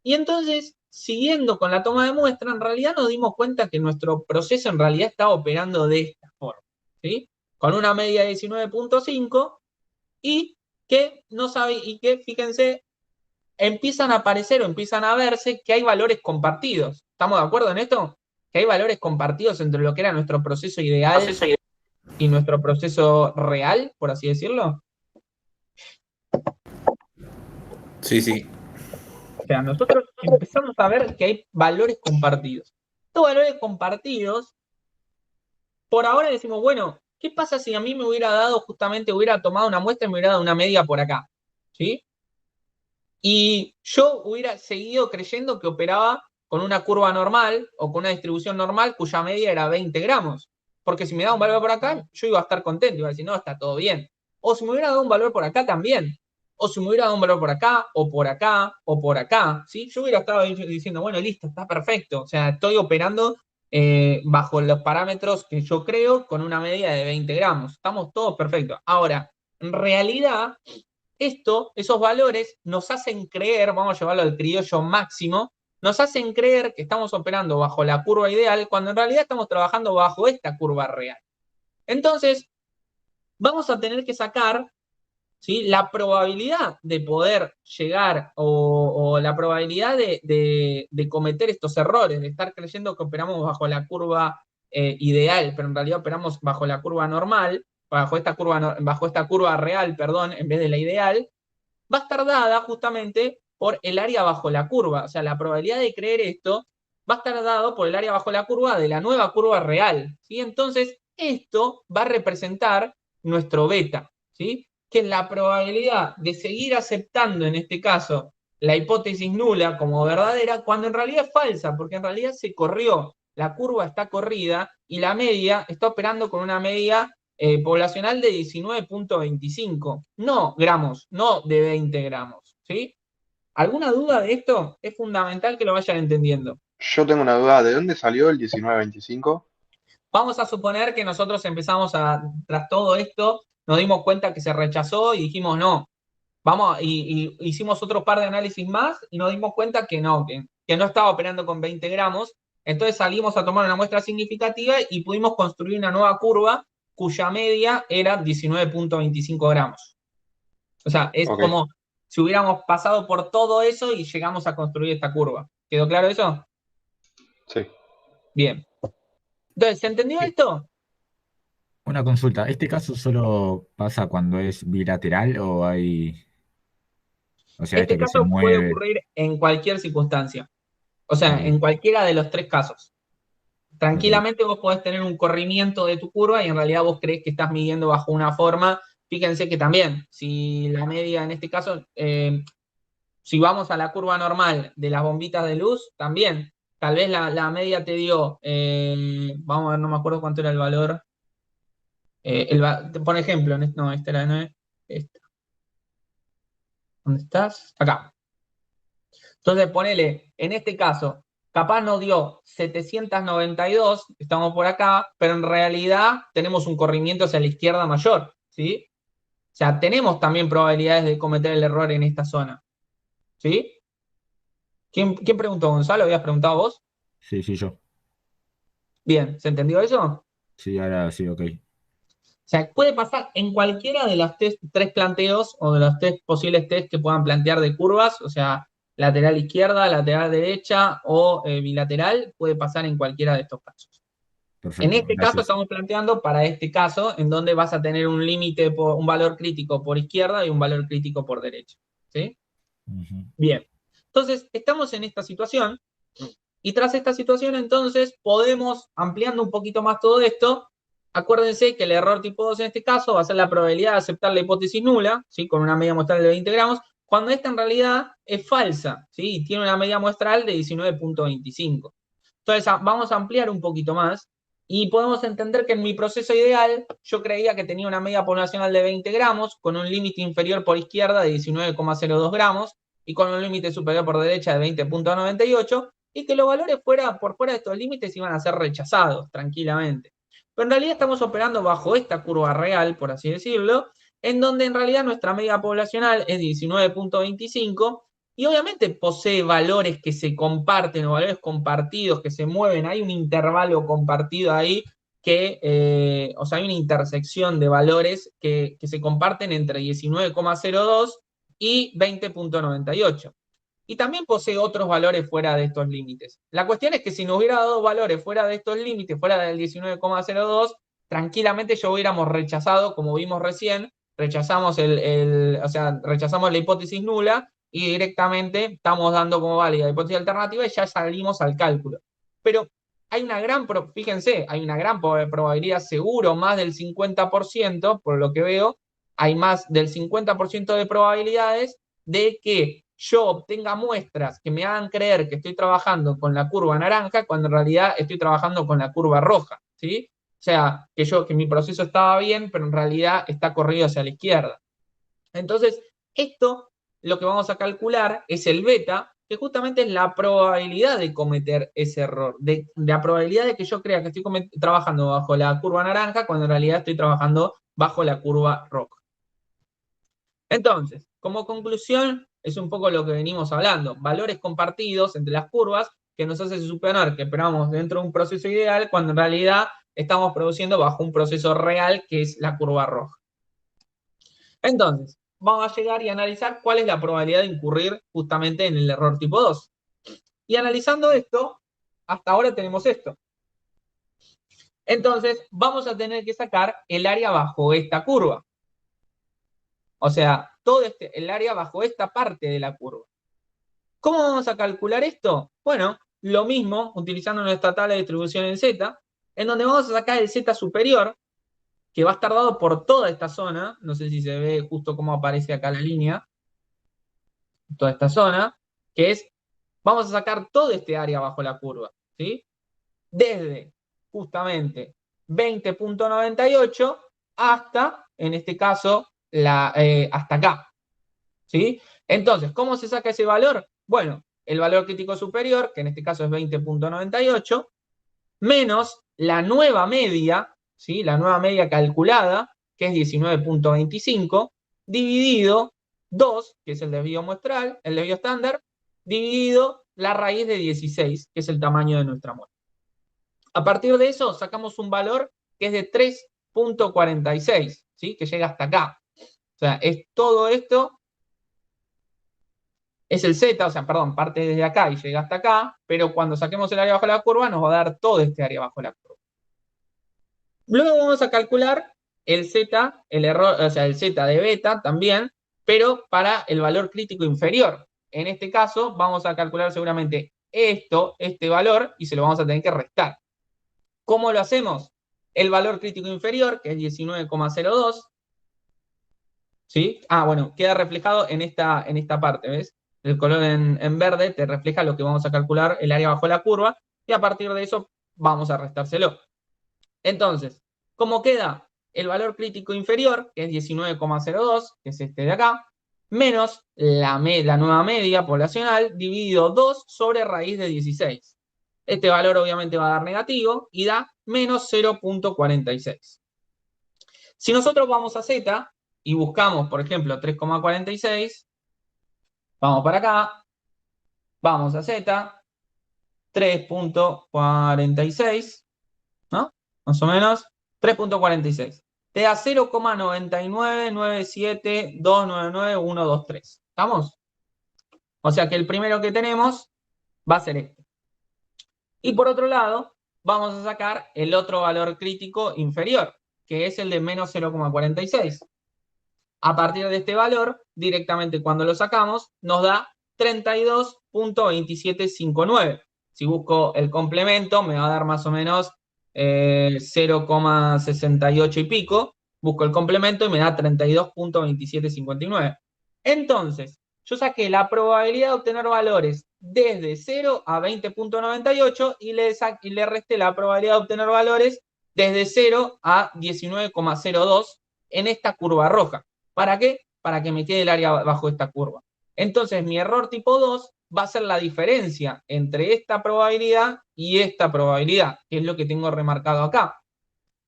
Y entonces, siguiendo con la toma de muestra, en realidad nos dimos cuenta que nuestro proceso en realidad estaba operando de esta forma, ¿sí? Con una media de 19.5 y que no sabe, y que, fíjense, empiezan a aparecer o empiezan a verse que hay valores compartidos. ¿Estamos de acuerdo en esto? Que hay valores compartidos entre lo que era nuestro proceso ideal y nuestro proceso real, por así decirlo. Sí, sí. O sea, nosotros empezamos a ver que hay valores compartidos. Estos valores compartidos, por ahora decimos, bueno, ¿qué pasa si a mí me hubiera dado, justamente hubiera tomado una muestra y me hubiera dado una media por acá? ¿Sí? Y yo hubiera seguido creyendo que operaba con una curva normal o con una distribución normal cuya media era 20 gramos. Porque si me da un valor por acá, yo iba a estar contento, iba a decir, no, está todo bien. O si me hubiera dado un valor por acá también. O si me hubiera dado un valor por acá, o por acá, o por acá. ¿Sí? Yo hubiera estado diciendo, bueno, listo, está perfecto. O sea, estoy operando bajo los parámetros que yo creo con una media de 20 gramos. Estamos todos perfectos. Ahora, en realidad, esos valores nos hacen creer, vamos a llevarlo al criollo máximo, nos hacen creer que estamos operando bajo la curva ideal cuando en realidad estamos trabajando bajo esta curva real. Entonces, vamos a tener que sacar, ¿sí?, la probabilidad de poder llegar o la probabilidad de cometer estos errores, de estar creyendo que operamos bajo la curva ideal, pero en realidad operamos bajo la curva normal, bajo esta curva real, perdón, en vez de la ideal, va a estar dada justamente por el área bajo la curva. O sea, la probabilidad de creer esto va a estar dado por el área bajo la curva de la nueva curva real, ¿sí? Entonces, esto va a representar nuestro beta, ¿sí? Que es la probabilidad de seguir aceptando, en este caso, la hipótesis nula como verdadera, cuando en realidad es falsa, porque en realidad se corrió, la curva está corrida y la media está operando con una media poblacional de 19.25, no gramos, no de 20 gramos, ¿sí? ¿Alguna duda de esto? Es fundamental que lo vayan entendiendo. Yo tengo una duda, ¿de dónde salió el 1925? Vamos a suponer que nosotros empezamos tras todo esto, nos dimos cuenta que se rechazó y dijimos no, y hicimos otro par de análisis más y nos dimos cuenta que no estaba operando con 20 gramos, entonces salimos a tomar una muestra significativa y pudimos construir una nueva curva cuya media era 19.25 gramos. O sea, es Ok, como si hubiéramos pasado por todo eso y llegamos a construir esta curva. ¿Quedó claro eso? sí. Bien. Entonces, ¿se entendió esto? Una consulta, ¿este caso solo pasa cuando es bilateral o hay, o sea, Este este que se caso puede mueve? ocurrir en cualquier circunstancia. O sea, Ok, en cualquiera de los tres casos. ok. Tranquilamente vos podés tener un corrimiento de tu curva y en realidad vos creés que estás midiendo bajo una forma. Fíjense que también, si la media en este caso, si vamos a la curva normal de las bombitas de luz, también, tal vez la media te dio, vamos a ver, no me acuerdo cuánto era el valor. Por ejemplo, no, esta era, no es, esta. ¿Dónde estás? Acá. Entonces, ponele, en este caso, capaz nos dio 792, estamos por acá, pero en realidad tenemos un corrimiento hacia la izquierda mayor, ¿sí? O sea, tenemos también probabilidades de cometer el error en esta zona, ¿sí? ¿Quién preguntó, Gonzalo? ¿Habías preguntado vos? Sí, sí, yo. Bien, ¿se entendió eso? Sí, ahora sí, ok. O sea, puede pasar en cualquiera de los tres planteos o de los tres posibles test que puedan plantear de curvas, o sea, lateral izquierda, lateral derecha o bilateral, puede pasar en cualquiera de estos casos. En Perfecto, este caso gracias. estamos planteando para este caso en donde vas a tener un límite, un valor crítico por izquierda y un valor crítico por derecha. ¿Sí? Ujú. Bien. Entonces, estamos en esta situación y tras esta situación entonces podemos, ampliando un poquito más todo esto, acuérdense que el error tipo 2 en este caso va a ser la probabilidad de aceptar la hipótesis nula, ¿sí?, con una media muestral de 20 gramos, cuando esta en realidad es falsa, ¿sí?, y tiene una media muestral de 19.25. Entonces vamos a ampliar un poquito más y podemos entender que en mi proceso ideal yo creía que tenía una media poblacional de 20 gramos con un límite inferior por izquierda de 19,02 gramos y con un límite superior por derecha de 20.98 y que los valores por fuera de estos límites iban a ser rechazados tranquilamente. Pero en realidad estamos operando bajo esta curva real, por así decirlo, en donde en realidad nuestra media poblacional es 19.25 Y obviamente posee valores que se comparten o valores compartidos que se mueven. Hay un intervalo compartido ahí o sea, hay una intersección de valores que se comparten entre 19,02 y 20,98. Y también posee otros valores fuera de estos límites. La cuestión es que si nos hubiera dado valores fuera de estos límites, fuera del 19,02, tranquilamente ya hubiéramos rechazado, como vimos recién, rechazamos rechazamos la hipótesis nula y directamente estamos dando como válida la hipótesis alternativa y ya salimos al cálculo. Pero fíjense, hay una gran probabilidad, seguro, más del 50%, por lo que veo, hay más del 50% de probabilidades de que yo obtenga muestras que me hagan creer que estoy trabajando con la curva naranja cuando en realidad estoy trabajando con la curva roja, ¿sí? O sea, que mi proceso estaba bien, pero en realidad está corrido hacia la izquierda. Entonces, esto lo que vamos a calcular es el beta, que justamente es la probabilidad de cometer ese error, de la probabilidad de que yo crea que estoy trabajando bajo la curva naranja cuando en realidad estoy trabajando bajo la curva roja. Entonces, como conclusión, es un poco lo que venimos hablando, valores compartidos entre las curvas que nos hace suponer que esperamos dentro de un proceso ideal cuando en realidad estamos produciendo bajo un proceso real que es la curva roja. Entonces, vamos a llegar y analizar cuál es la probabilidad de incurrir justamente en el error tipo 2. Y analizando esto, hasta ahora tenemos esto. Entonces, vamos a tener que sacar el área bajo esta curva. O sea, todo el área bajo esta parte de la curva. ¿Cómo vamos a calcular esto? Bueno, lo mismo, utilizando nuestra tabla de distribución en Z, en donde vamos a sacar el Z superior, que va a estar dado por toda esta zona. No sé si se ve justo cómo aparece acá la línea. Toda esta zona, que es, vamos a sacar todo este área bajo la curva, ¿sí? Desde, justamente, 20,98 hasta, en este caso, hasta acá, ¿sí? Entonces, ¿cómo se saca ese valor? Bueno, el valor crítico superior, que en este caso es 20,98, menos la nueva media, ¿sí? La nueva media calculada, que es 19,25, dividido 2, que es el desvío muestral, el desvío estándar, dividido la raíz de 16, que es el tamaño de nuestra muestra. A partir de eso, sacamos un valor que es de 3,46, ¿sí? Que llega hasta acá. O sea, es todo esto, es el Z, o sea, perdón, parte desde acá y llega hasta acá, pero cuando saquemos el área bajo la curva nos va a dar todo este área bajo la curva. Luego vamos a calcular el Z, el error, o sea, el Z de beta también, pero para el valor crítico inferior. En este caso, vamos a calcular seguramente este valor, y se lo vamos a tener que restar. ¿Cómo lo hacemos? El valor crítico inferior, que es 19,02, ¿sí? Ah, bueno, queda reflejado en esta parte, ¿ves? El color en verde te refleja lo que vamos a calcular, el área bajo la curva, y a partir de eso vamos a restárselo. Entonces, ¿cómo queda? El valor crítico inferior, que es 19,02, que es este de acá, menos la nueva media poblacional, dividido 2 sobre raíz de 16. Este valor obviamente va a dar negativo y da menos 0,46. Si nosotros vamos a Z y buscamos, por ejemplo, 3,46, vamos para acá, vamos a Z, 3,46, ¿no? Más o menos, 3,46. Te da 0,9997299,123. ¿Estamos? O sea que el primero que tenemos va a ser este. Y por otro lado, vamos a sacar el otro valor crítico inferior, que es el de menos 0,46. A partir de este valor, directamente cuando lo sacamos, nos da 32,2759. Si busco el complemento, me va a dar más o menos 0,68 y pico. Busco el complemento y me da 32,2759. Entonces, yo saqué la probabilidad de obtener valores desde 0 a 20,98 y le resté la probabilidad de obtener valores desde 0 a 19,02 en esta curva roja. ¿Para qué? Para que me quede el área bajo esta curva. Entonces, mi error tipo 2 va a ser la diferencia entre esta probabilidad y esta probabilidad, que es lo que tengo remarcado acá.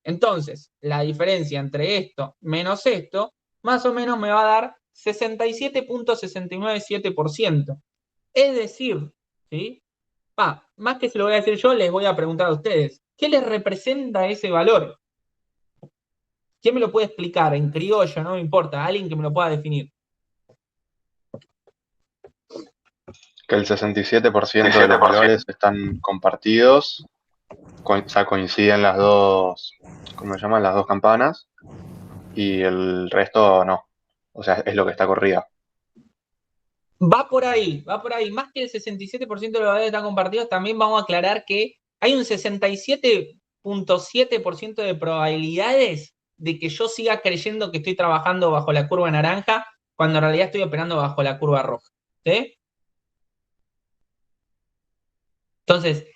Entonces, la diferencia entre esto menos esto, más o menos me va a dar 67.697%. Es decir, ¿sí? Más que se lo voy a decir yo, les voy a preguntar a ustedes, ¿qué les representa ese valor? ¿Quién me lo puede explicar? En criollo, no me importa, alguien que me lo pueda definir. Que el 67% de los valores están compartidos, o sea, coinciden las dos, ¿cómo se llaman? Las dos campanas, y el resto no. O sea, es lo que está corrida. Va por ahí. Más que el 67% de los valores están compartidos, también vamos a aclarar que hay un 67.7% de probabilidades de que yo siga creyendo que estoy trabajando bajo la curva naranja, cuando en realidad estoy operando bajo la curva roja. ¿Sí? Entonces,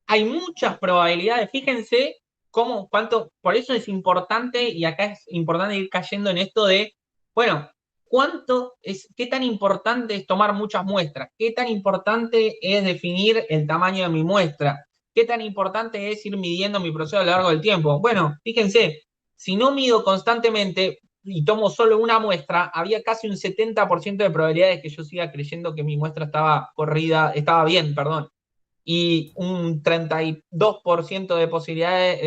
hay muchas probabilidades. Fíjense cuánto, por eso es importante, y acá es importante ir cayendo en esto de, bueno, qué tan importante es tomar muchas muestras, qué tan importante es definir el tamaño de mi muestra, qué tan importante es ir midiendo mi proceso a lo largo del tiempo. Bueno, fíjense, si no mido constantemente y tomo solo una muestra, había casi un 70% de probabilidades que yo siga creyendo que mi muestra estaba bien, perdón, y un 32% de posibilidades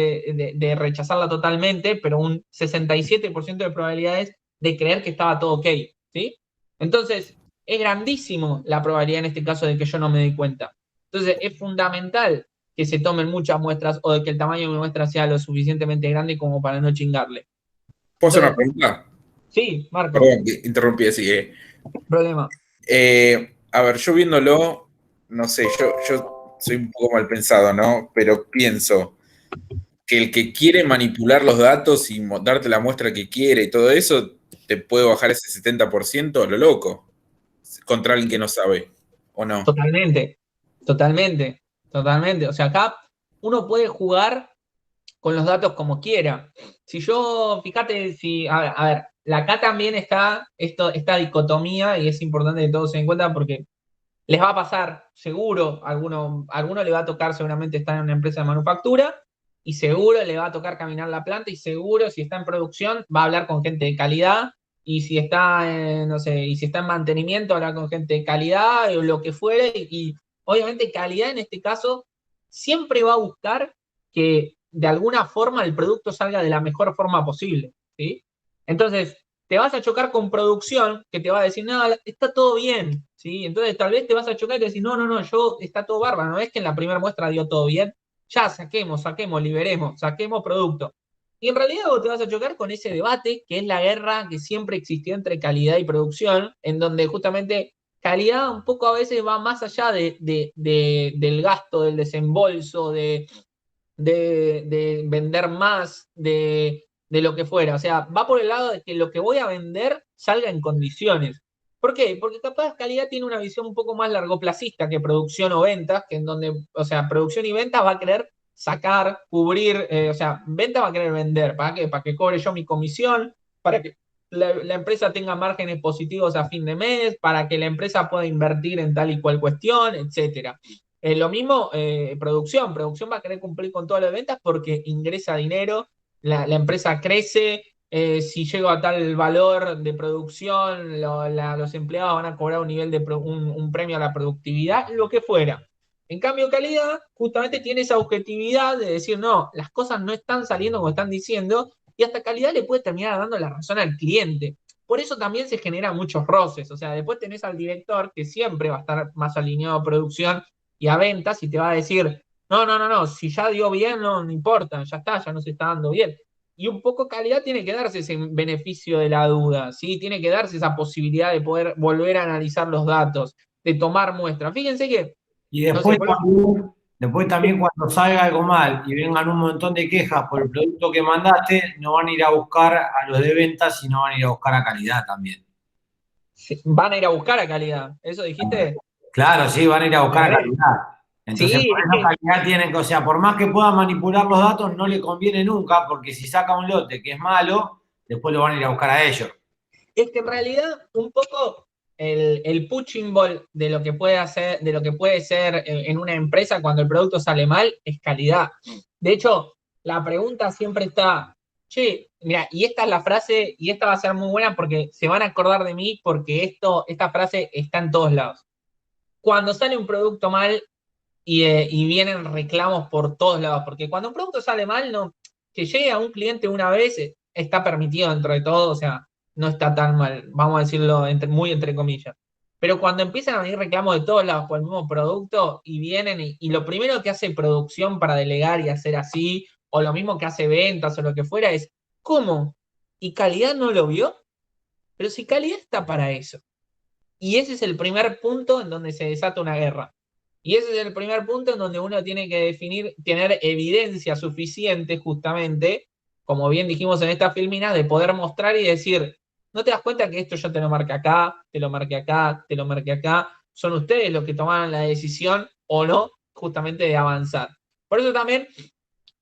de rechazarla totalmente, pero un 67% de probabilidades de creer que estaba todo ok, ¿sí? Entonces, es grandísimo la probabilidad en este caso de que yo no me dé cuenta. Entonces, es fundamental que se tomen muchas muestras o de que el tamaño de mi muestra sea lo suficientemente grande como para no chingarle. ¿Puedo hacer una pregunta? Sí, Marco. Perdón, que interrumpí así. Problema. A ver, yo viéndolo, no sé, yo soy un poco mal pensado, ¿no? Pero pienso que el que quiere manipular los datos y darte la muestra que quiere y todo eso, te puede bajar ese 70% a lo loco, contra alguien que no sabe, ¿o no? Totalmente. O sea, acá uno puede jugar con los datos como quiera. Si yo, fíjate, a ver, acá también está esta dicotomía y es importante que todos se den cuenta porque les va a pasar, seguro, a alguno le va a tocar seguramente estar en una empresa de manufactura y seguro le va a tocar caminar la planta y seguro si está en producción va a hablar con gente de calidad y si está en, no sé, y si está en mantenimiento hablar con gente de calidad o lo que fuere y obviamente calidad en este caso siempre va a buscar que de alguna forma el producto salga de la mejor forma posible, ¿sí? Entonces, te vas a chocar con producción que te va a decir, no, está todo bien, ¿sí? Entonces tal vez te vas a chocar y te decir, no, está todo bárbaro, no es que en la primera muestra dio todo bien, ya saquemos, liberemos, saquemos producto. Y en realidad vos te vas a chocar con ese debate, que es la guerra que siempre existió entre calidad y producción, en donde justamente calidad un poco a veces va más allá del gasto, del desembolso, de vender más, de lo que fuera. O sea, va por el lado de que lo que voy a vender salga en condiciones. ¿Por qué? Porque capaz calidad tiene una visión un poco más largoplacista que producción o ventas, que en donde, o sea, producción y ventas va a querer sacar, cubrir, o sea, venta va a querer vender. ¿Para qué? Para que cobre yo mi comisión, para que la empresa tenga márgenes positivos a fin de mes, para que la empresa pueda invertir en tal y cual cuestión, etcétera. Lo mismo, producción va a querer cumplir con todas las ventas porque ingresa dinero, la empresa crece, si llego a tal valor de producción, los empleados van a cobrar un nivel de un premio a la productividad, lo que fuera. En cambio, calidad justamente tiene esa objetividad de decir, no, las cosas no están saliendo como están diciendo, y hasta calidad le puede terminar dando la razón al cliente. Por eso también se generan muchos roces, o sea, después tenés al director que siempre va a estar más alineado a producción y a ventas y te va a decir, no, si ya dio bien, no importa, ya está, ya no se está dando bien. Y un poco calidad tiene que darse ese beneficio de la duda, ¿sí? Tiene que darse esa posibilidad de poder volver a analizar los datos, de tomar muestras. Fíjense que, Y no sé, después también cuando salga algo mal y vengan un montón de quejas por el producto que mandaste, no van a ir a buscar a los de ventas, sino van a ir a buscar a calidad también. van a ir a buscar a calidad, ¿eso dijiste? Claro, sí, van a ir a buscar a calidad. Entonces, Sí, por eso calidad tienen que, o sea, por más que puedan manipular los datos, no le conviene nunca, porque si saca un lote que es malo, después lo van a ir a buscar a ellos. es que en realidad un poco el punching ball de lo que puede hacer, de lo que puede ser en una empresa cuando el producto sale mal, es calidad. De hecho, la pregunta siempre está, Che, mira, y esta es la frase, y esta va a ser muy buena porque se van a acordar de mí porque esta frase está en todos lados. Cuando sale un producto mal y vienen reclamos por todos lados, porque cuando un producto sale mal, no, que llegue a un cliente una vez está permitido dentro de todo, o sea, no está tan mal, vamos a decirlo muy entre comillas. Pero cuando empiezan a venir reclamos de todos lados por el mismo producto y vienen y lo primero que hace producción para delegar y hacer así, o lo mismo que hace ventas o lo que fuera, es ¿cómo? ¿Y calidad no lo vio? Pero si calidad está para eso. Y ese es el primer punto en donde se desata una guerra. Y ese es el primer punto en donde uno tiene que definir, tener evidencia suficiente justamente, como bien dijimos en esta filmina, de poder mostrar y decir, ¿no te das cuenta que esto yo te lo marqué acá, te lo marqué acá, te lo marqué acá? Son ustedes los que tomaron la decisión o no justamente de avanzar. Por eso también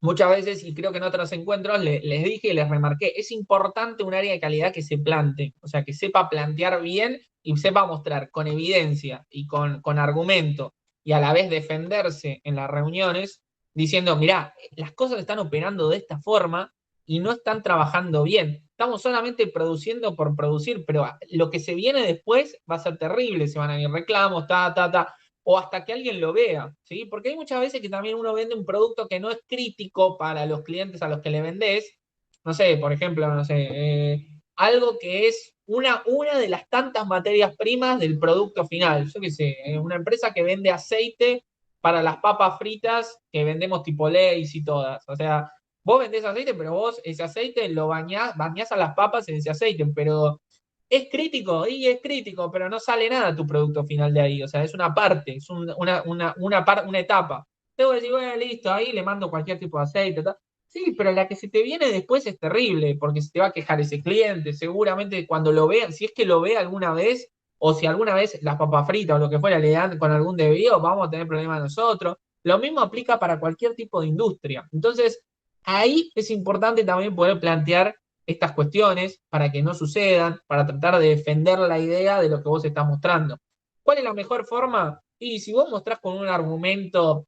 muchas veces, y creo que en otros encuentros, les dije y les remarqué, es importante un área de calidad que se plante, o sea, que sepa plantear bien y sepa mostrar con evidencia y con argumento y a la vez defenderse en las reuniones, diciendo, mirá, las cosas están operando de esta forma y no están trabajando bien. Estamos solamente produciendo por producir, pero lo que se viene después va a ser terrible, se van a ir reclamos, o hasta que alguien lo vea, ¿sí? Porque hay muchas veces que también uno vende un producto que no es crítico para los clientes a los que le vendés, no sé, por ejemplo, no sé, algo que es una de las tantas materias primas del producto final. Yo qué sé, una empresa que vende aceite para las papas fritas que vendemos tipo Lay's y todas. O sea, vos vendés aceite, pero vos ese aceite lo bañás a las papas en ese aceite, pero es crítico, y es crítico, pero no sale nada tu producto final de ahí. O sea, es una parte, es una etapa. Tengo que decir, bueno, listo, ahí le mando cualquier tipo de aceite. Tal. Sí, pero la que se te viene después es terrible, porque se te va a quejar ese cliente. Seguramente cuando lo vean, si es que lo ve alguna vez, o si alguna vez las papas fritas o lo que fuera le dan con algún desvío, vamos a tener problemas nosotros. Lo mismo aplica para cualquier tipo de industria. Entonces, ahí es importante también poder plantear estas cuestiones para que no sucedan, para tratar de defender la idea de lo que vos estás mostrando. ¿Cuál es la mejor forma? Y si vos mostrás con un argumento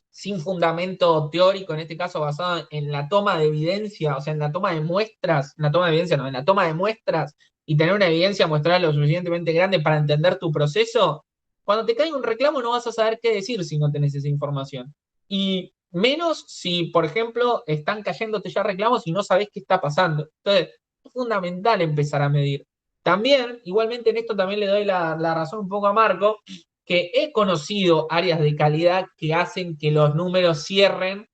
sin fundamento teórico, en este caso basado en la toma de evidencia, o sea, en la toma de muestras, en la toma de evidencia no, en la toma de muestras y tener una evidencia muestral lo suficientemente grande para entender tu proceso, cuando te cae un reclamo no vas a saber qué decir si no tenés esa información. Y menos si, por ejemplo, están cayéndote ya reclamos y no sabés qué está pasando. Entonces, es fundamental empezar a medir. También, igualmente en esto también le doy la razón un poco a Marco, que he conocido áreas de calidad que hacen que los números cierren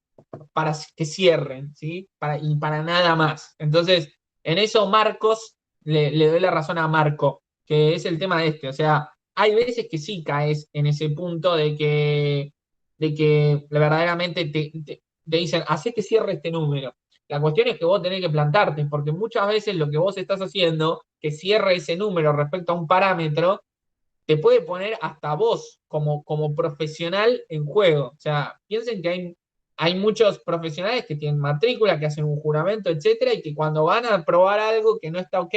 para que cierren, ¿sí? Y para nada más. Entonces, en eso Marcos, le doy la razón a Marco, que es el tema de este. O sea, hay veces que sí caes en ese punto de que verdaderamente te dicen, hacé que cierre este número. La cuestión es que vos tenés que plantarte, porque muchas veces lo que vos estás haciendo, que cierre ese número respecto a un parámetro, te puede poner hasta vos como profesional en juego. O sea, piensen que hay muchos profesionales que tienen matrícula, que hacen un juramento, etcétera, y que cuando van a probar algo que no está ok,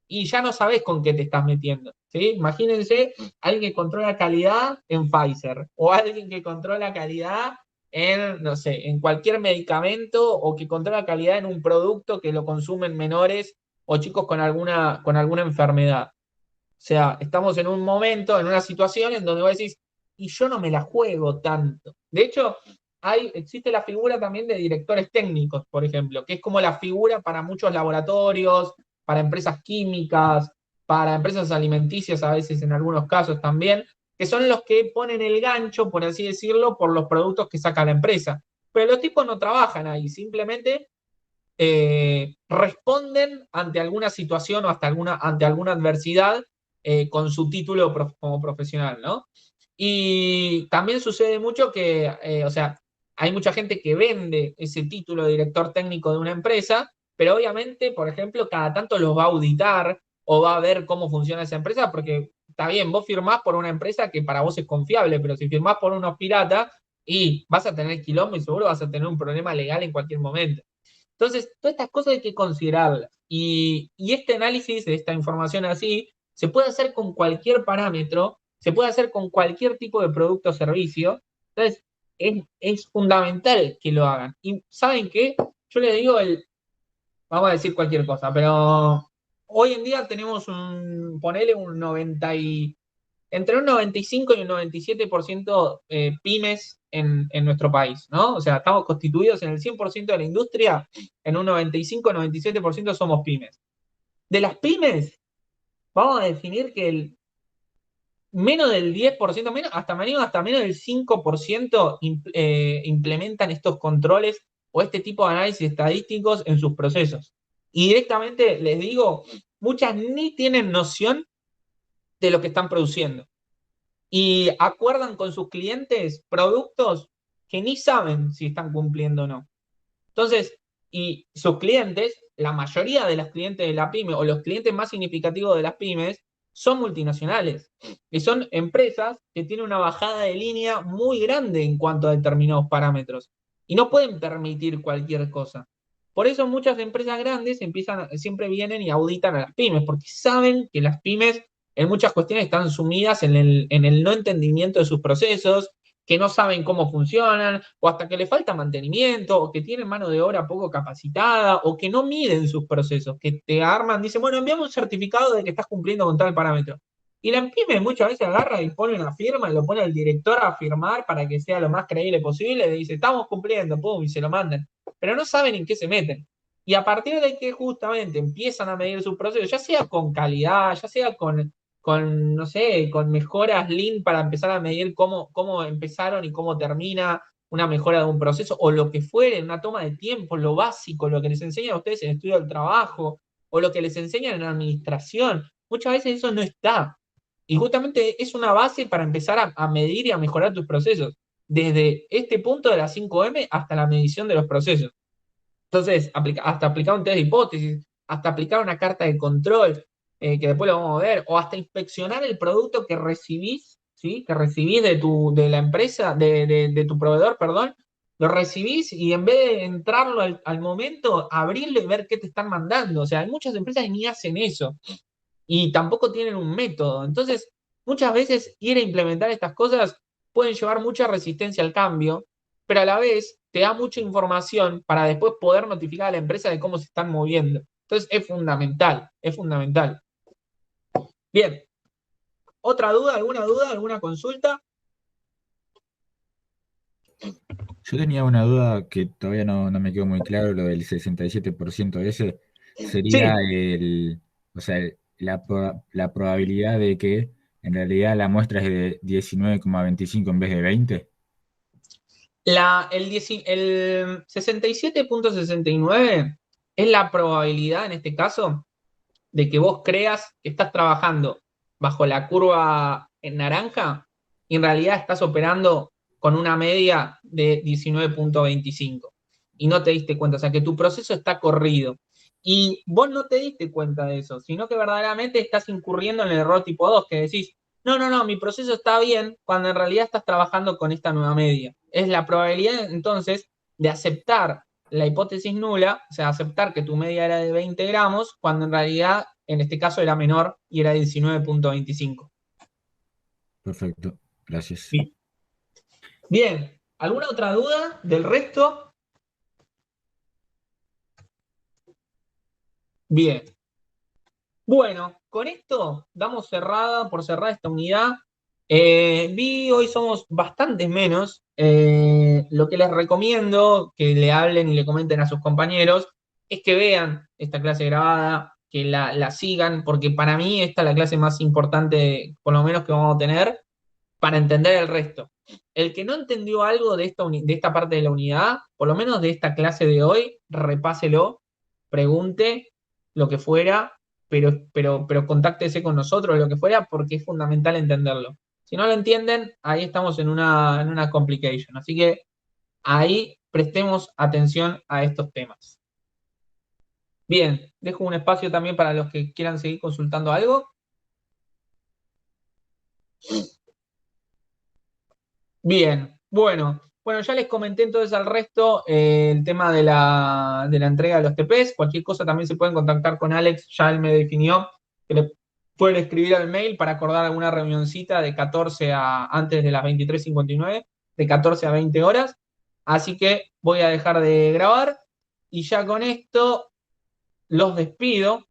y ya no sabes con qué te estás metiendo. ¿Sí? Imagínense alguien que controla calidad en Pfizer, o alguien que controla calidad en, no sé, en cualquier medicamento, o que controla calidad en un producto que lo consumen menores o chicos con alguna enfermedad. O sea, estamos en un momento, en una situación en donde vos decís, y yo no me la juego tanto. De hecho, existe la figura también de directores técnicos, por ejemplo, que es como la figura para muchos laboratorios, para empresas químicas, para empresas alimenticias a veces en algunos casos también, que son los que ponen el gancho, por así decirlo, por los productos que saca la empresa. Pero los tipos no trabajan ahí, simplemente responden ante alguna situación o ante alguna adversidad con su título como profesional, ¿no? Y también sucede mucho que, o sea, hay mucha gente que vende ese título de director técnico de una empresa, pero obviamente, por ejemplo, cada tanto los va a auditar o va a ver cómo funciona esa empresa, porque está bien, vos firmás por una empresa que para vos es confiable, pero si firmás por unos piratas y vas a tener quilombo y seguro vas a tener un problema legal en cualquier momento. Entonces, todas estas cosas hay que considerarlas. Y este análisis de esta información así se puede hacer con cualquier parámetro, se puede hacer con cualquier tipo de producto o servicio. Entonces, es fundamental que lo hagan. Y ¿saben qué? Yo les digo vamos a decir cualquier cosa, pero hoy en día tenemos ponele entre un 95 y un 97% pymes en nuestro país, ¿no? O sea, estamos constituidos en el 100% de la industria, en un 95-97% somos pymes. De las pymes, vamos a definir que menos del 10%, hasta menos del 5% implementan estos controles o este tipo de análisis estadísticos en sus procesos. Y directamente les digo, muchas ni tienen noción de lo que están produciendo. Y acuerdan con sus clientes productos que ni saben si están cumpliendo o no. Entonces, y sus clientes, la mayoría de los clientes de la pyme o los clientes más significativos de las pymes son multinacionales y son empresas que tienen una bajada de línea muy grande en cuanto a determinados parámetros y no pueden permitir cualquier cosa. Por eso muchas empresas grandes siempre vienen y auditan a las pymes, porque saben que las pymes en muchas cuestiones están sumidas en el no entendimiento de sus procesos, que no saben cómo funcionan, o hasta que le falta mantenimiento, o que tienen mano de obra poco capacitada, o que no miden sus procesos, que te arman, dicen, bueno, enviamos un certificado de que estás cumpliendo con tal parámetro. Y la pyme muchas veces agarra y pone una firma, y lo pone al director a firmar para que sea lo más creíble posible, y dice, estamos cumpliendo, pum, y se lo mandan. Pero no saben en qué se meten. Y a partir de que justamente empiezan a medir sus procesos, ya sea con calidad, ya sea no sé, con mejoras Lean para empezar a medir cómo empezaron y cómo termina una mejora de un proceso, o lo que fuere, una toma de tiempo, lo básico, lo que les enseñan a ustedes en estudio del trabajo, o lo que les enseñan en administración. Muchas veces eso no está. Y justamente es una base para empezar a medir y a mejorar tus procesos, desde este punto de la 5M hasta la medición de los procesos. Entonces, hasta aplicar un test de hipótesis, hasta aplicar una carta de control, que después lo vamos a ver, o hasta inspeccionar el producto que recibís, ¿sí? Que recibís de la empresa, de tu proveedor, perdón, lo recibís y en vez de entrarlo al momento, abrirlo y ver qué te están mandando. O sea, hay muchas empresas que ni hacen eso y tampoco tienen un método. Entonces, muchas veces ir a implementar estas cosas pueden llevar mucha resistencia al cambio, pero a la vez te da mucha información para después poder notificar a la empresa de cómo se están moviendo. Entonces, es fundamental, es fundamental. Bien. ¿Otra duda? ¿Alguna consulta? Yo tenía una duda que todavía no me quedó muy claro, lo del 67% ese. Sería o sea, la probabilidad de que en realidad la muestra es de 19,25 en vez de 20. El 67.69 es la probabilidad, en este caso, de que vos creas que estás trabajando bajo la curva en naranja y en realidad estás operando con una media de 19.25 y no te diste cuenta, o sea que tu proceso está corrido y vos no te diste cuenta de eso, sino que verdaderamente estás incurriendo en el error tipo 2, que decís, no, mi proceso está bien, cuando en realidad estás trabajando con esta nueva media. Es la probabilidad entonces de aceptar la hipótesis nula, o sea, aceptar que tu media era de 20 gramos, cuando en realidad, en este caso, era menor y era 19.25. Perfecto, gracias. Bien, ¿alguna otra duda del resto? Bien. Bueno, con esto damos por cerrada esta unidad. Hoy somos bastantes menos. Lo que les recomiendo que le hablen y le comenten a sus compañeros es que vean esta clase grabada, que la sigan, porque para mí esta es la clase más importante, por lo menos que vamos a tener, para entender el resto. El que no entendió algo de esta parte de la unidad, por lo menos de esta clase de hoy, repáselo, pregunte lo que fuera, pero contáctese con nosotros, lo que fuera, porque es fundamental entenderlo. Si no lo entienden, ahí estamos en una complication. Así que ahí prestemos atención a estos temas. Bien, dejo un espacio también para los que quieran seguir consultando algo. Bien, bueno, ya les comenté entonces al resto el tema de la entrega de los TPs. Cualquier cosa también se pueden contactar con Alex, ya él me definió que le pueden escribir al mail para acordar alguna reunioncita de 14 antes de las 23:59, de 14 a 20 horas. Así que voy a dejar de grabar y ya con esto los despido